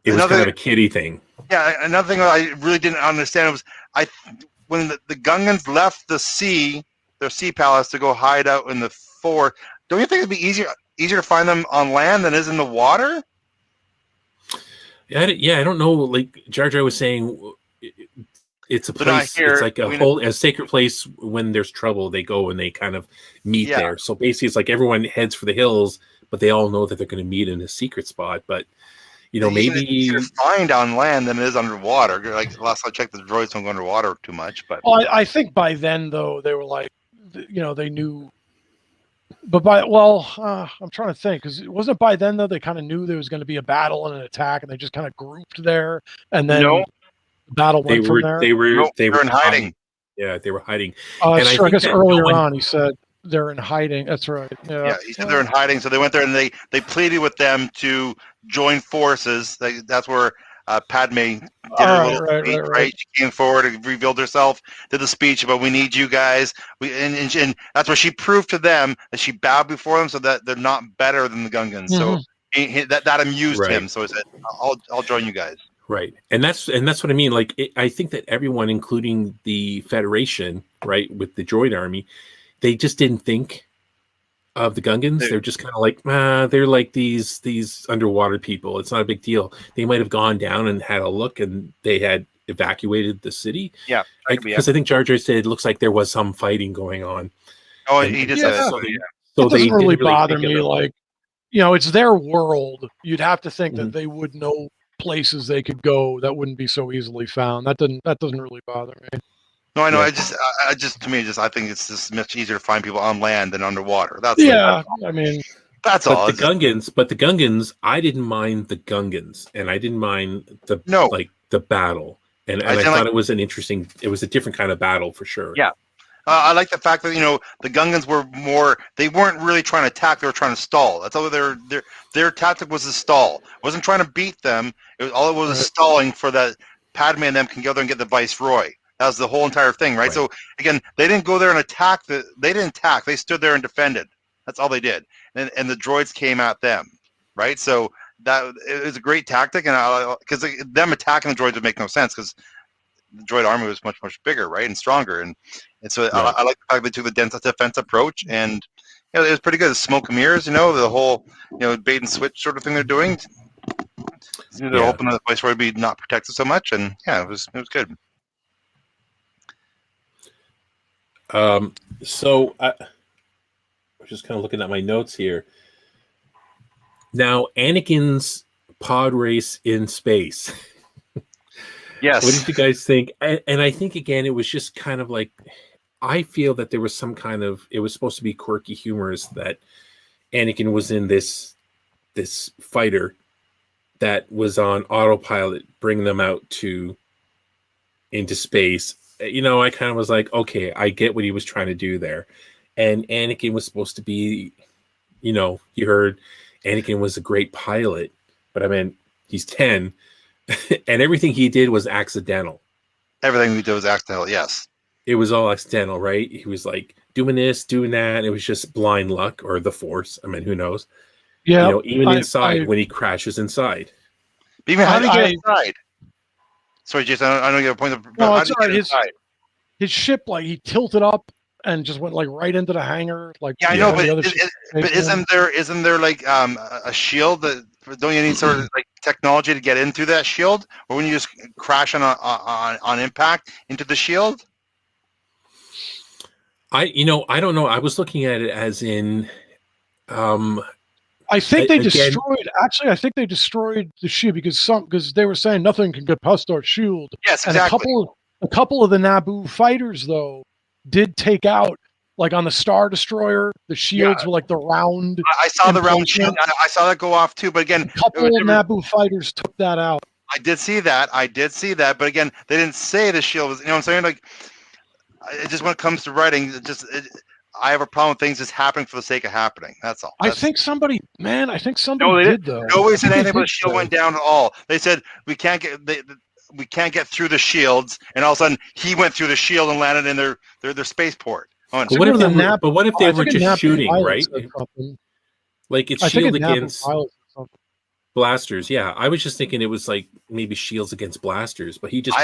it was kind of a kiddie thing. Yeah, another thing I really didn't understand was when the Gungans left their sea palace to go hide out in the forest. Don't you think it'd be easier to find them on land than it is in the water? Yeah, I don't know. Like Jar Jar was saying, it's a place. It's like a sacred place. When there's trouble, they go and they kind of meet there. So basically, it's like everyone heads for the hills, but they all know that they're going to meet in a secret spot. But maybe easier to find on land than it is underwater. Like last I checked, the droids don't go underwater too much. But I think by then though they were like, they knew. But I'm trying to think because it wasn't by then though they kind of knew there was going to be a battle and an attack, and they just kind of grouped there, and then the battle went from there. They were in hiding. Yeah, they were hiding. I guess earlier on he said they're in hiding. That's right. Yeah, he said they're in hiding, so they went there and they pleaded with them to join forces. That's where Padme did a little speech, right? She came forward and revealed herself, did the speech about we need you guys. And that's where she proved to them that she bowed before them, so that they're not better than the Gungans. So that amused him. So he said, "I'll join you guys." Right, and that's what I mean. Like I think that everyone, including the Federation, right, with the droid army, they just didn't think of the Gungans. They're just kind of like, they're like these underwater people. It's not a big deal. They might have gone down and had a look, and they had evacuated the city. Yeah, because I think Jar Jar said it looks like there was some fighting going on. Oh, he just said so it doesn't really bother me. Like, it's their world. You'd have to think that they would know places they could go that wouldn't be so easily found. That doesn't really bother me. No, I know. I think it's just much easier to find people on land than underwater. That's I mean, that's all. The Gungans, I didn't mind the Gungans, and I didn't mind the battle, and I thought it was a different kind of battle for sure. Yeah, I like the fact that the Gungans were they weren't really trying to attack; they were trying to stall. That's all their tactic was to stall. It wasn't trying to beat them. It was stalling for that Padme and them can go there and get the Viceroy. That was the whole entire thing, right? So again, they didn't go there and attack. They didn't attack. They stood there and defended. That's all they did. And the droids came at them, right? So that it was a great tactic, and because them attacking the droids would make no sense because the droid army was much bigger, right, and stronger, and so I like the fact they took the dense defense approach, and it was pretty good. The smoke and mirrors, the whole bait and switch sort of thing they're doing. They're hoping that the Viceroy would be not protected so much, and it was good. So I was just kind of looking at my notes here. Now, Anakin's pod race in space. Yes. What did you guys think? And I think again, it was just kind of like I feel that there was some kind of, it was supposed to be quirky, humorous, that Anakin was in this fighter that was on autopilot, bringing them out into space. I kind of was like, okay, I get what he was trying to do there. And Anakin was supposed to be, you heard Anakin was a great pilot, but I mean, he's 10, and everything he did was accidental. Everything we did was accidental, yes. It was all accidental, right? He was like doing this, doing that. It was just blind luck or the Force. I mean, who knows? Yeah. Even inside when he crashes inside. But even how did he get inside? Sorry, Jason, I don't get a point. No, it's all right. His ship, like, he tilted up and just went like right into the hangar. Like, yeah, I know, but isn't there like a shield that don't you need sort of like technology to get in through that shield, or when you just crash on impact into the shield? I don't know. I was looking at it as in, I think they destroyed. Actually, I think they destroyed the shield because they were saying nothing can get past our shield. Yes, exactly. And a couple of the Naboo fighters though did take out, like on the Star Destroyer, the shields were like the round. I saw the round shield. I saw that go off too. But again, a couple of Naboo fighters took that out. I did see that. But again, they didn't say the shield was. You know what I'm saying? Like, it just when it comes to writing, I have a problem with things just happening for the sake of happening. That's all. I think somebody did though. Nobody said anything about the shield went down at all. They said we can't get through the shields, and all of a sudden he went through the shield and landed in their spaceport. But what if they were just shooting, right? Like it's shield against blasters. Yeah, I was just thinking it was like maybe shields against blasters, but he just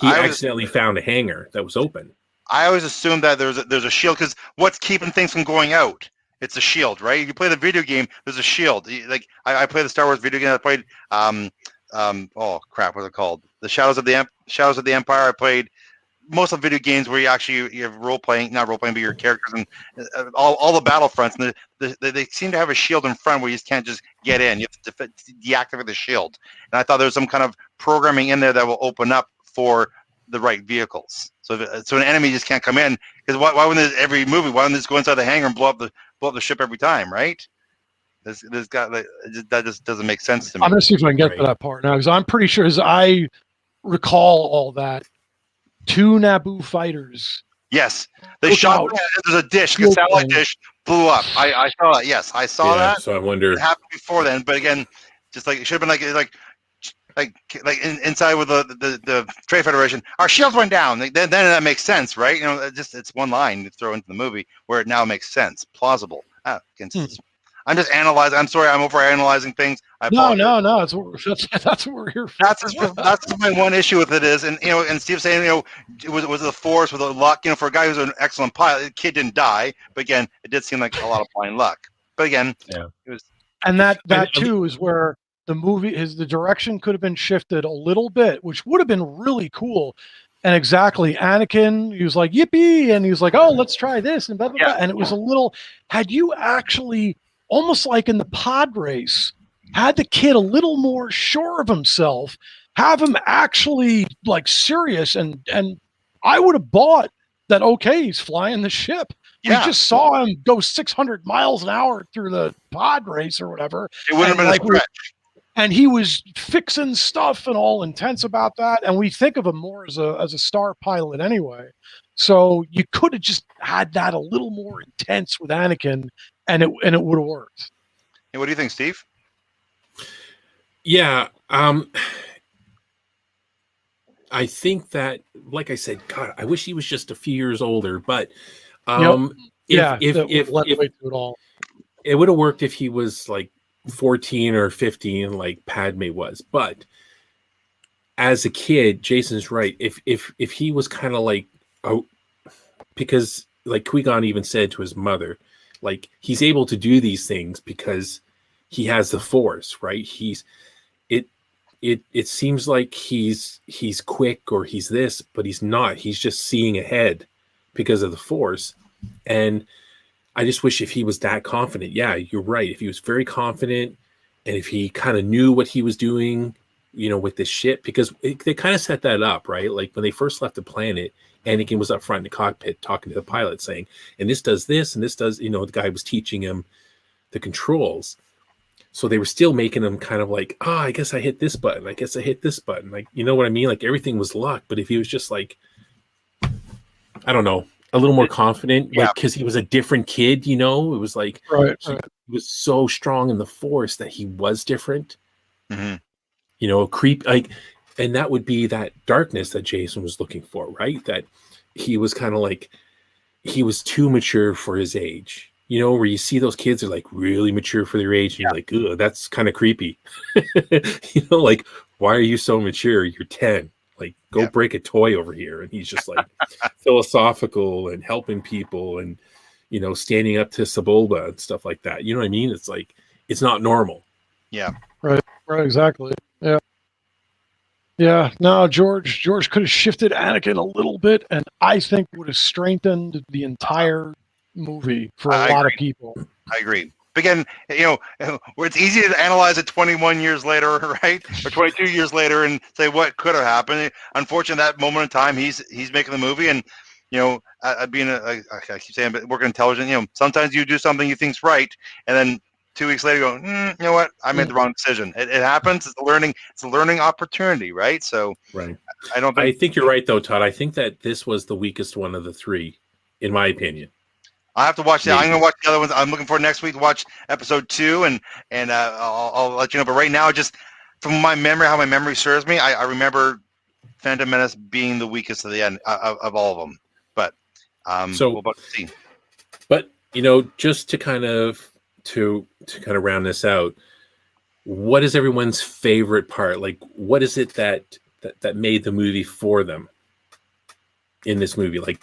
accidentally found a hangar that was open. I always assumed that there's a shield because what's keeping things from going out? It's a shield, right? If you play the video game, there's a shield. Like I played the Star Wars video game. I played oh crap, what's it called? The Shadows of the Empire. I played most of the video games where you have not role playing, but your characters and all the battlefronts. And they seem to have a shield in front where you just can't just get in. You have to deactivate the shield. And I thought there was some kind of programming in there that will open up for the right vehicles. So an enemy just can't come in, because why wouldn't every movie? Why wouldn't this go inside the hangar and blow up the ship every time, right? That just doesn't make sense to me. I'm gonna see if I can get to that part now, because I'm pretty sure, as I recall all that, 2 Naboo fighters. Yes, they shot. There's a dish, a satellite dish blew up. I saw that. Yes, I saw that. So I wonder. It happened before then, but again, just like it should have been like inside with the Trade Federation, our shields went down. Then that makes sense, right? It's one line to throw into the movie where it now makes sense, plausible. I'm just analyzing. I'm sorry, I'm overanalyzing things. No. That's what we're here for. That's my one issue with it is, and Steve saying, was the Force, with the luck, for a guy who's an excellent pilot, the kid didn't die, but again, it did seem like a lot of blind luck. But again, it was, and that too is where the movie the direction could have been shifted a little bit, which would have been really cool. And exactly, Anakin, he was like, yippee, and he was like, oh, let's try this, and blah, blah, blah. And it was a little, had you actually, almost like in the pod race, had the kid a little more sure of himself, have him actually like serious, and I would have bought that, okay, he's flying the ship. Yeah. We just saw him go 600 miles an hour through the pod race or whatever. It would have been a stretch. And he was fixing stuff and all intense about that. And we think of him more as a star pilot anyway. So you could have just had that a little more intense with Anakin, and it would have worked. Hey, what do you think, Steve? Yeah. I think that, like I said, God, I wish he was just a few years older, but it would have worked if he was like 14 or 15 like Padme was. But as a kid, Jason's right. If he was kind of like, because like Qui-Gon even said to his mother, like, he's able to do these things because he has the Force, right? It seems like he's quick or he's this, but he's not. He's just seeing ahead because of the Force. And I just wish if he was that confident. Yeah, you're right. If he was very confident and if he kind of knew what he was doing with this ship, because they kind of set that up, right? Like when they first left the planet, Anakin was up front in the cockpit talking to the pilot saying, and this does this, and this does, the guy was teaching him the controls. So they were still making him kind of like, I guess I hit this button. I guess I hit this button. Like, you know what I mean? Like everything was luck. But if he was just like, I don't know, a little more confident, like, because he was a different kid, it was like, he was so strong in the Force that he was different. Mm-hmm. Creep, like, and that would be that darkness that Jason was looking for, right? That he was kind of like, he was too mature for his age. Where you see those kids are like really mature for their age, and you're like, ugh, that's kind of creepy. Like, why are you so mature? You're 10. Like, go break a toy over here. And he's just like philosophical and helping people and, standing up to Sebulba and stuff like that. You know what I mean? It's like, it's not normal. Yeah. Right, exactly. Yeah. Yeah. No, George could have shifted Anakin a little bit, and I think would have strengthened the entire movie for a lot of people. I agree. But again, where it's easy to analyze it 21 years later, right, or 22 years later, and say what could have happened. Unfortunately, that moment in time, he's making the movie, and being I keep saying, but working in television, sometimes you do something you think's right, and then 2 weeks later, you go, you know what, I made the wrong decision. It happens. It's a learning opportunity, right? So, right. I think you're right, though, Todd. I think that this was the weakest one of the three, in my opinion. I have to watch that. I'm going to watch the other ones. I'm looking for next week to watch episode 2, and I'll let you know. But right now, just from my memory, how my memory serves me, I remember Phantom Menace being the weakest of the end of all of them. But we'll about to see. But just to kind of round this out, what is everyone's favorite part? Like, what is it that made the movie for them in this movie? Like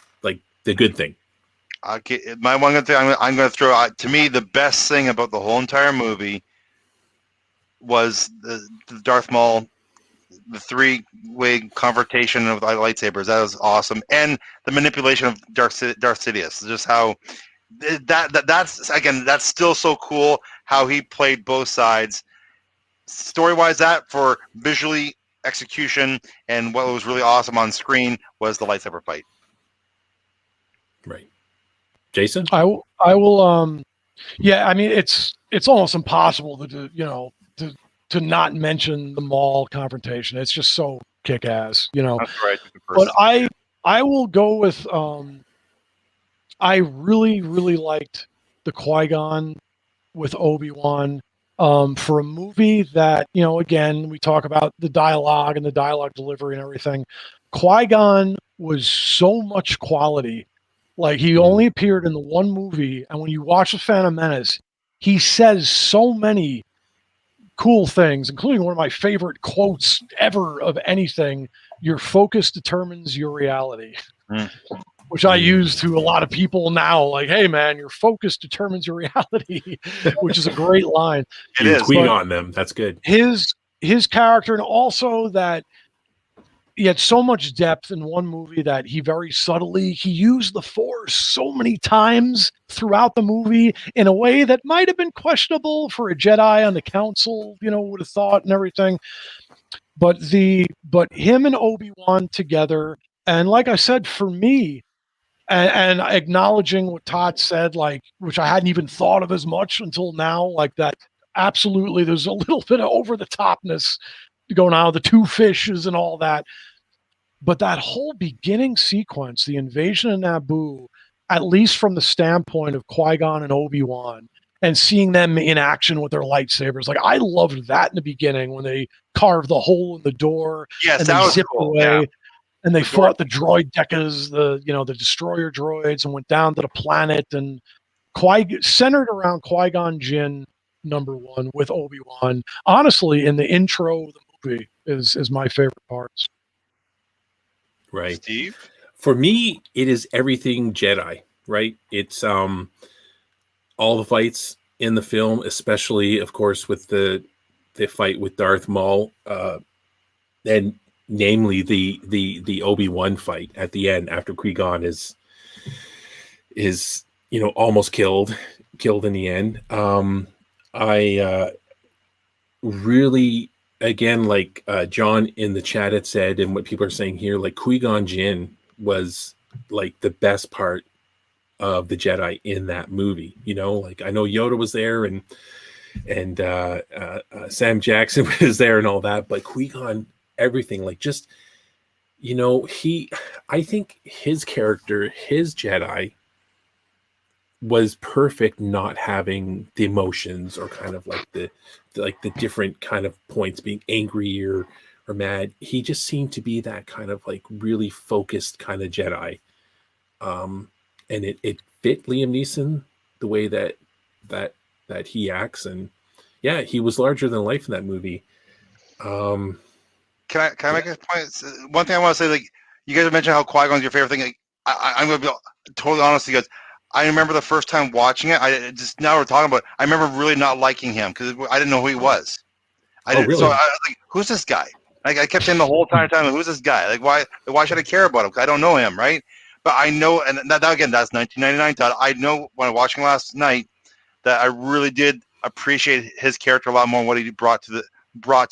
the good thing. Okay, my one good thing I'm going to throw out, to me, the best thing about the whole entire movie was the Darth Maul, the 3-way confrontation of the lightsabers. That was awesome, and the manipulation of Darth Sidious. Just how that's still so cool how he played both sides. Story-wise, that for visually execution, and what was really awesome on screen was the lightsaber fight. Right. Jason? I will yeah, I mean it's almost impossible to not mention the Maul confrontation. It's just so kick-ass, That's right. But I will go with I really, really liked the Qui-Gon with Obi-Wan. For a movie that, again, we talk about the dialogue and the dialogue delivery and everything. Qui-Gon was so much quality. Like, he only appeared in the one movie, and when you watch The Phantom Menace, he says so many cool things, including one of my favorite quotes ever of anything: "Your focus determines your reality." Which I use to a lot of people now, like, "Hey, man, your focus determines your reality," which is a great line. It is. Tweet on them. That's good. His character, and also that he had so much depth in one movie that he used the Force so many times throughout the movie in a way that might have been questionable for a Jedi on the council, would have thought and everything. But him and Obi-Wan together, and like I said, for me, and acknowledging what Todd said, like, which I hadn't even thought of as much until now, like that, absolutely, there's a little bit of over the topness going on, the 2 fishes and all that. But that whole beginning sequence, the invasion of Naboo, at least from the standpoint of Qui-Gon and Obi-Wan, and seeing them in action with their lightsabers, like, I loved that in the beginning when they carved the hole in the door, yes, and that they was zipped cool. away. Yeah. And they fought the droid Decas, the destroyer droids, and went down to the planet, and centered around Qui-Gon Jinn, number 1, with Obi-Wan. Honestly, in the intro of the movie is my favorite parts. Right. Steve? For me, it is everything Jedi, right? It's all the fights in the film, especially, of course, with the fight with Darth Maul, and namely the Obi-Wan fight at the end after Qui-Gon is almost killed in the end. I really again, like John in the chat had said, and what people are saying here, like Qui-Gon Jinn was like the best part of the Jedi in that movie. You know, like I know Yoda was there and Sam Jackson was there and all that, but Qui-Gon, everything, like just, you know, I think his character, his Jedi, was perfect, not having the emotions or kind of like the different kind of points, being angry or mad. He just seemed to be that kind of like really focused kind of Jedi. And it fit Liam Neeson the way that he acts, and yeah, he was larger than life in that movie. Can I make a point? One thing I want to say, like you guys have mentioned how Qui-Gon's your favorite thing. Like, I'm going to be totally honest with you guys. I remember the first time watching it. I just now we're talking about. I remember really not liking him because I didn't know who he was. Really? So I was like, "Who's this guy?" Like I kept saying the whole entire time, "Who's this guy?" Like why should I care about him? Because I don't know him, right? But I know, and that again, that's 1999. Todd. I know when I was watching last night that I really did appreciate his character a lot more and what he brought to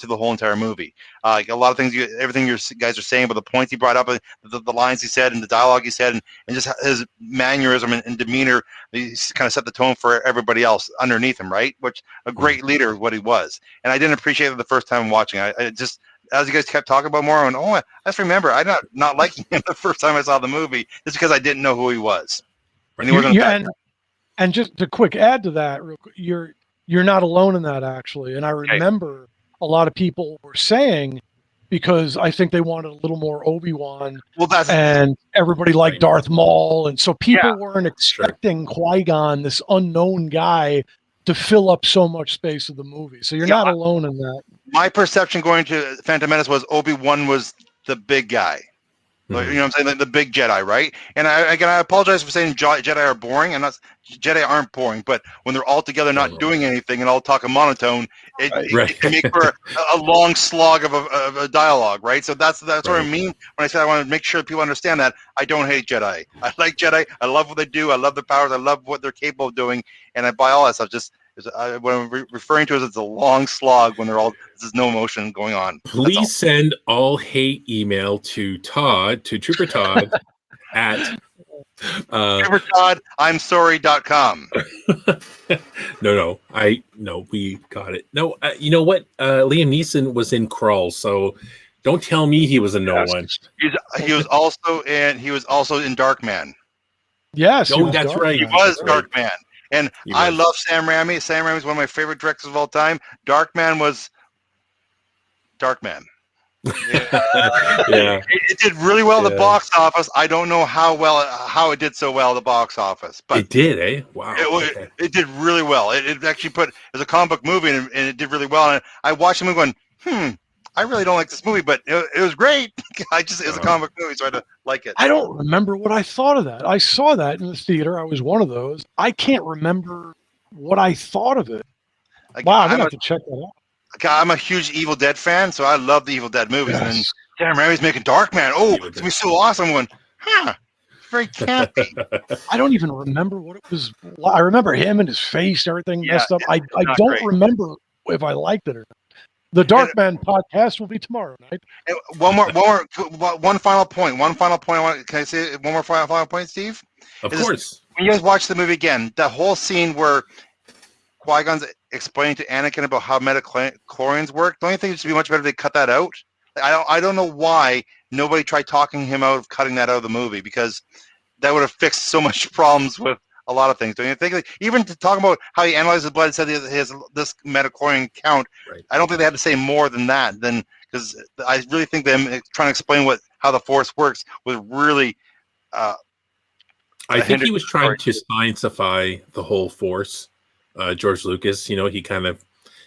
the whole entire movie. Like a lot of things, everything you guys are saying about the points he brought up, the lines he said, and the dialogue he said, and just his mannerism and demeanor, he kind of set the tone for everybody else underneath him, right? Which a great leader is what he was. And I didn't appreciate it the first time watching. I just, as you guys kept talking about more, I just remember I not liking him the first time I saw the movie just because I didn't know who he was. And he wasn't. And just to quick add to that, real quick, you're not alone in that actually. And I remember a lot of people were saying, because I think they wanted a little more Obi-Wan, and everybody liked Darth Maul, and so people weren't expecting Qui-Gon, this unknown guy, to fill up so much space of the movie. So you're not alone in that. My perception going to Phantom Menace was Obi-Wan was the big guy. Like, you know what I'm saying? Like the big Jedi, right? And I apologize for saying Jedi are boring. Jedi aren't boring, but when they're all together not doing anything and all talking monotone, it can make for a long slog of a dialogue, right? So that's what I mean when I say I want to make sure people understand that I don't hate Jedi. I like Jedi. I love what they do. I love their powers. I love what they're capable of doing, and I buy all that stuff. Just what I'm referring to is it's a long slog when there's no emotion going on. Please send all hate email to Trooper Todd at Trooper Todd, I'm sorry.com. No, we got it. No, you know what? Liam Neeson was in Crawl, so don't tell me he was a no one. He was also in Darkman. Yes, that's right. He was Darkman. And I love Sam Raimi. Sam Raimi is one of my favorite directors of all time. Darkman was Darkman. Yeah. It did really well at the box office. I don't know how it did so well at the box office, but it did, eh? Wow. It did really well. It actually as a comic book movie, and it did really well. And I watched the movie going, I really don't like this movie, but it was great. It was a comic book movie, so I had to like it. I don't remember what I thought of that. I saw that in the theater. I was one of those. I can't remember what I thought of it. Wow, I'm going to have to check that out. I'm a huge Evil Dead fan, so I love the Evil Dead movies. Yes. And then Sam Raimi's making Darkman. Oh, it's going to be so awesome. I'm going, very campy. I don't even remember what it was. I remember him and his face and everything messed up. I don't remember if I liked it or not. The Darkman podcast will be tomorrow night. One final point. Can I say one more final point, Steve? Of course. When you guys watch the movie again, that whole scene where Qui-Gon's explaining to Anakin about how metachlorians work, don't you think it would be much better if they cut that out? I don't know why nobody tried talking him out of cutting that out of the movie, because that would have fixed so much problems with a lot of things. Don't you think? Like, even to talk about how he analyzed the blood and said he has this metachlorian count, I don't think they had to say more than that. Because I really think them trying to explain how the Force works was really. I think he was trying to scientify the whole Force. George Lucas, he kind of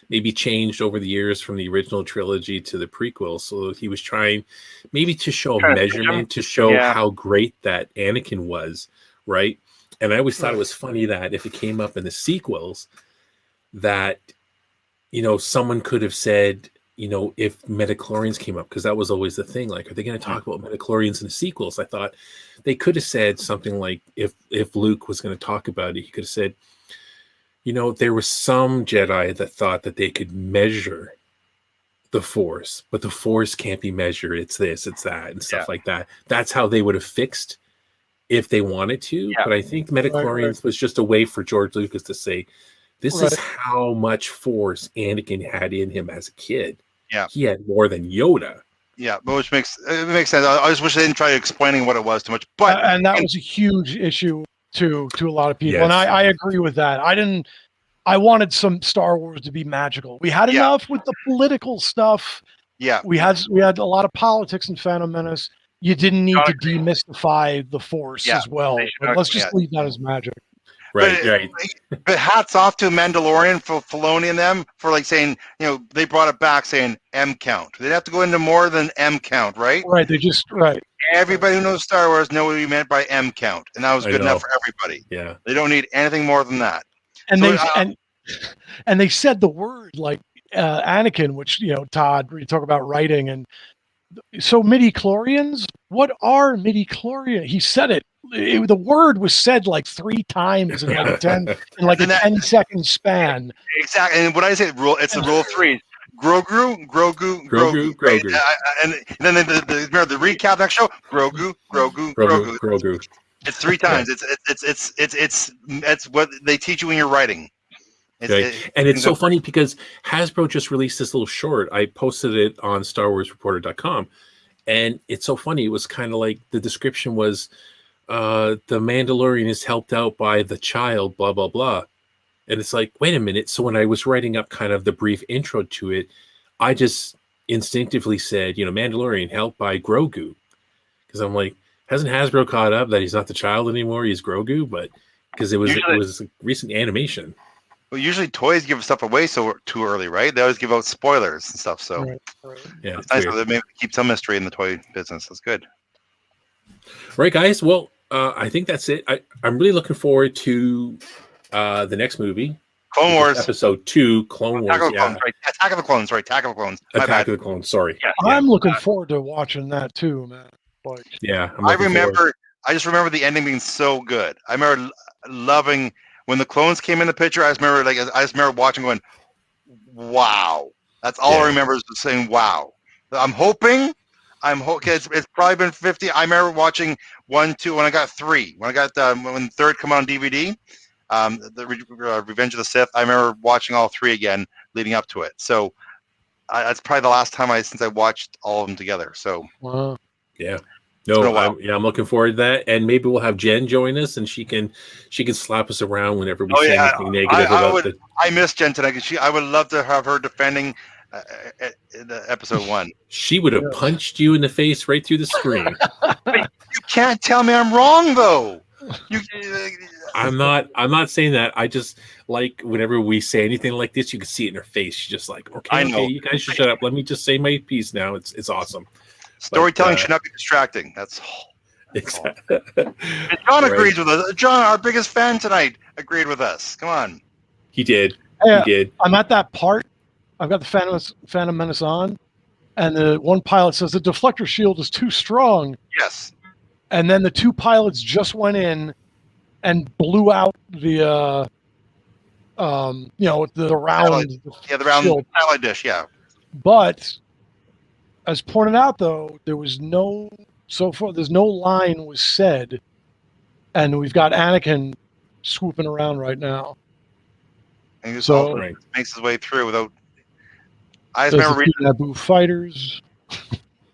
maybe changed over the years from the original trilogy to the prequel. So he was trying maybe to show a measurement, to show how great that Anakin was, right? And I always thought it was funny that if it came up in the sequels, that, someone could have said, if metachlorians came up, because that was always the thing. Like, are they going to talk about metachlorians in the sequels? I thought they could have said something like, if Luke was going to talk about it, he could have said, there was some Jedi that thought that they could measure the Force, but the Force can't be measured. It's this, it's that, and stuff like that. That's how they would have fixed if they wanted to. Yeah. But I think Metachlorians was just a way for George Lucas to say, this is how much Force Anakin had in him as a kid. Yeah. He had more than Yoda. Yeah, but which makes sense. I just wish they didn't try explaining what it was too much. But and that was a huge issue to a lot of people. Yes. And I agree with that. I wanted some Star Wars to be magical. We had enough with the political stuff. Yeah. We had a lot of politics in Phantom Menace. You didn't need to demystify the Force as well. But let's just leave that as magic. Right. But hats off to Mandalorian for Filoni and them for like saying, they brought it back saying M count. They'd have to go into more than M count, right? Right. They just Everybody who knows Star Wars know what we meant by M count, and that was good enough for everybody. Yeah. They don't need anything more than that. And and they said the word like Anakin, which Todd, we talk about writing, and so midi-chlorians. What are midi-chlorians? He said it. The word was said like 3 times in like a 10-second span. Exactly. And when I say it's the rule of 3. Grogu. Right? And then the recap next show. Grogu. It's 3 times. It's what they teach you when you're writing. And it's so funny because Hasbro just released this little short. I posted it on StarWarsReporter.com, and it's so funny. It was kind of like the description was, the Mandalorian is helped out by the child, blah blah blah, and it's like, wait a minute. So when I was writing up kind of the brief intro to it, I just instinctively said, Mandalorian helped by Grogu, because I'm like, hasn't Hasbro caught up that he's not the child anymore? He's Grogu, but because it was a recent animation. Well, usually toys give stuff away too early, right? They always give out spoilers and stuff. So yeah, it's nice that they keep some mystery in the toy business. That's good. Right, guys. Well, I think that's it. I'm really looking forward to the next movie, Clone Wars Episode 2, Clone Wars. Attack of the Clones. Attack of the Clones. Sorry. Yeah, I'm looking forward to watching that too, man. I just remember the ending being so good. I remember loving. When the clones came in the picture, I just remember watching, going, "Wow!" That's all I remember is saying, "Wow." I'm hoping. It's probably been 50. I remember watching 1, 2 when I got 3. When the third come on DVD, the Revenge of the Sith. I remember watching all 3 again, leading up to it. So that's probably the last time since I watched all of them together. So yeah. No, I'm looking forward to that, and maybe we'll have Jen join us, and she can slap us around whenever we say anything negative about it. I miss Jen tonight. I would love to have her defending the episode 1. She would have punched you in the face right through the screen. You can't tell me I'm wrong, though. I'm not saying that. I just like whenever we say anything like this, you can see it in her face. She's just like, okay, you guys should shut up. Let me just say my piece now. It's awesome. Storytelling should not be distracting. That's exactly. And John agrees with us. John, our biggest fan tonight, agreed with us. Come on. He did. He did. I'm at that part. I've got the Phantom Menace on, and the one pilot says the deflector shield is too strong. Yes. And then the 2 pilots just went in and blew out the the round. The round pilot dish. Yeah. But as pointed out, though, there's no line was said, and we've got Anakin swooping around right now. And he just makes his way through without. I remember reading Naboo fighters.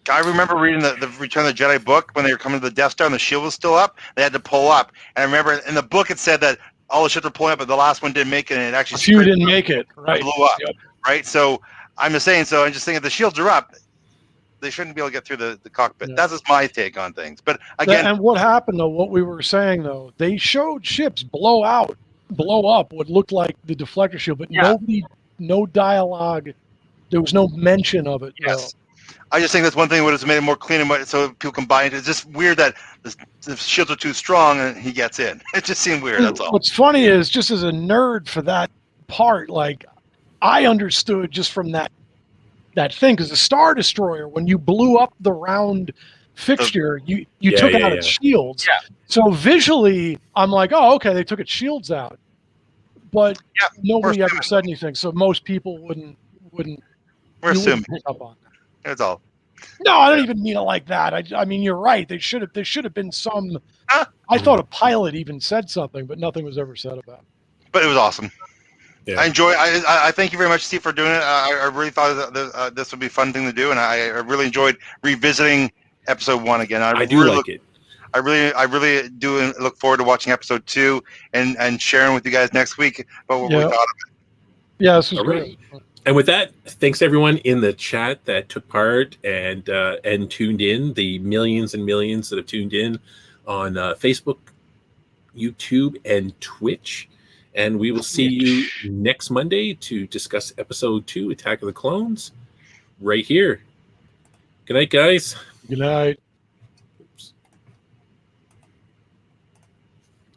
I remember reading the Return of the Jedi book when they were coming to the Death Star and the shield was still up. They had to pull up, and I remember in the book it said that all the ships were pulling up, but the last one didn't make it, and it actually didn't make it. Right, blew up. Yep. Right, so I'm just saying. So I'm just thinking if the shields are up, they shouldn't be able to get through the cockpit. Yeah. That's just my take on things. But again, and what happened though? What we were saying though, they showed ships blow up what looked like the deflector shield, but no dialogue. There was no mention of it. Yes. I just think that's one thing would have made it more clean, so people can buy it. It's just weird that the shields are too strong and he gets in. It just seemed weird. That's all. What's funny is, just as a nerd for that part, like I understood just from that thing, because the Star Destroyer, when you blew up the round fixture, you took out its shields. Yeah. So visually, I'm like, oh, okay, they took its shields out, but nobody ever said anything. So most people wouldn't We're you assuming. wouldn't pick up on that. That's all. No, I don't even mean it like that. I mean, you're right. There should have been some. I thought a pilot even said something, but nothing was ever said about it. But it was awesome. Yeah. I thank you very much, Steve, for doing it. I really thought that this would be a fun thing to do, and I really enjoyed revisiting episode 1 again. I do like it. I really do look forward to watching episode 2 and sharing with you guys next week about what we thought of it. Yeah, this was great. And with that, thanks everyone in the chat that took part and tuned in. The millions and millions that have tuned in on Facebook, YouTube, and Twitch. And we will see you next Monday to discuss episode 2, Attack of the Clones, right here. Good night, guys. Good night.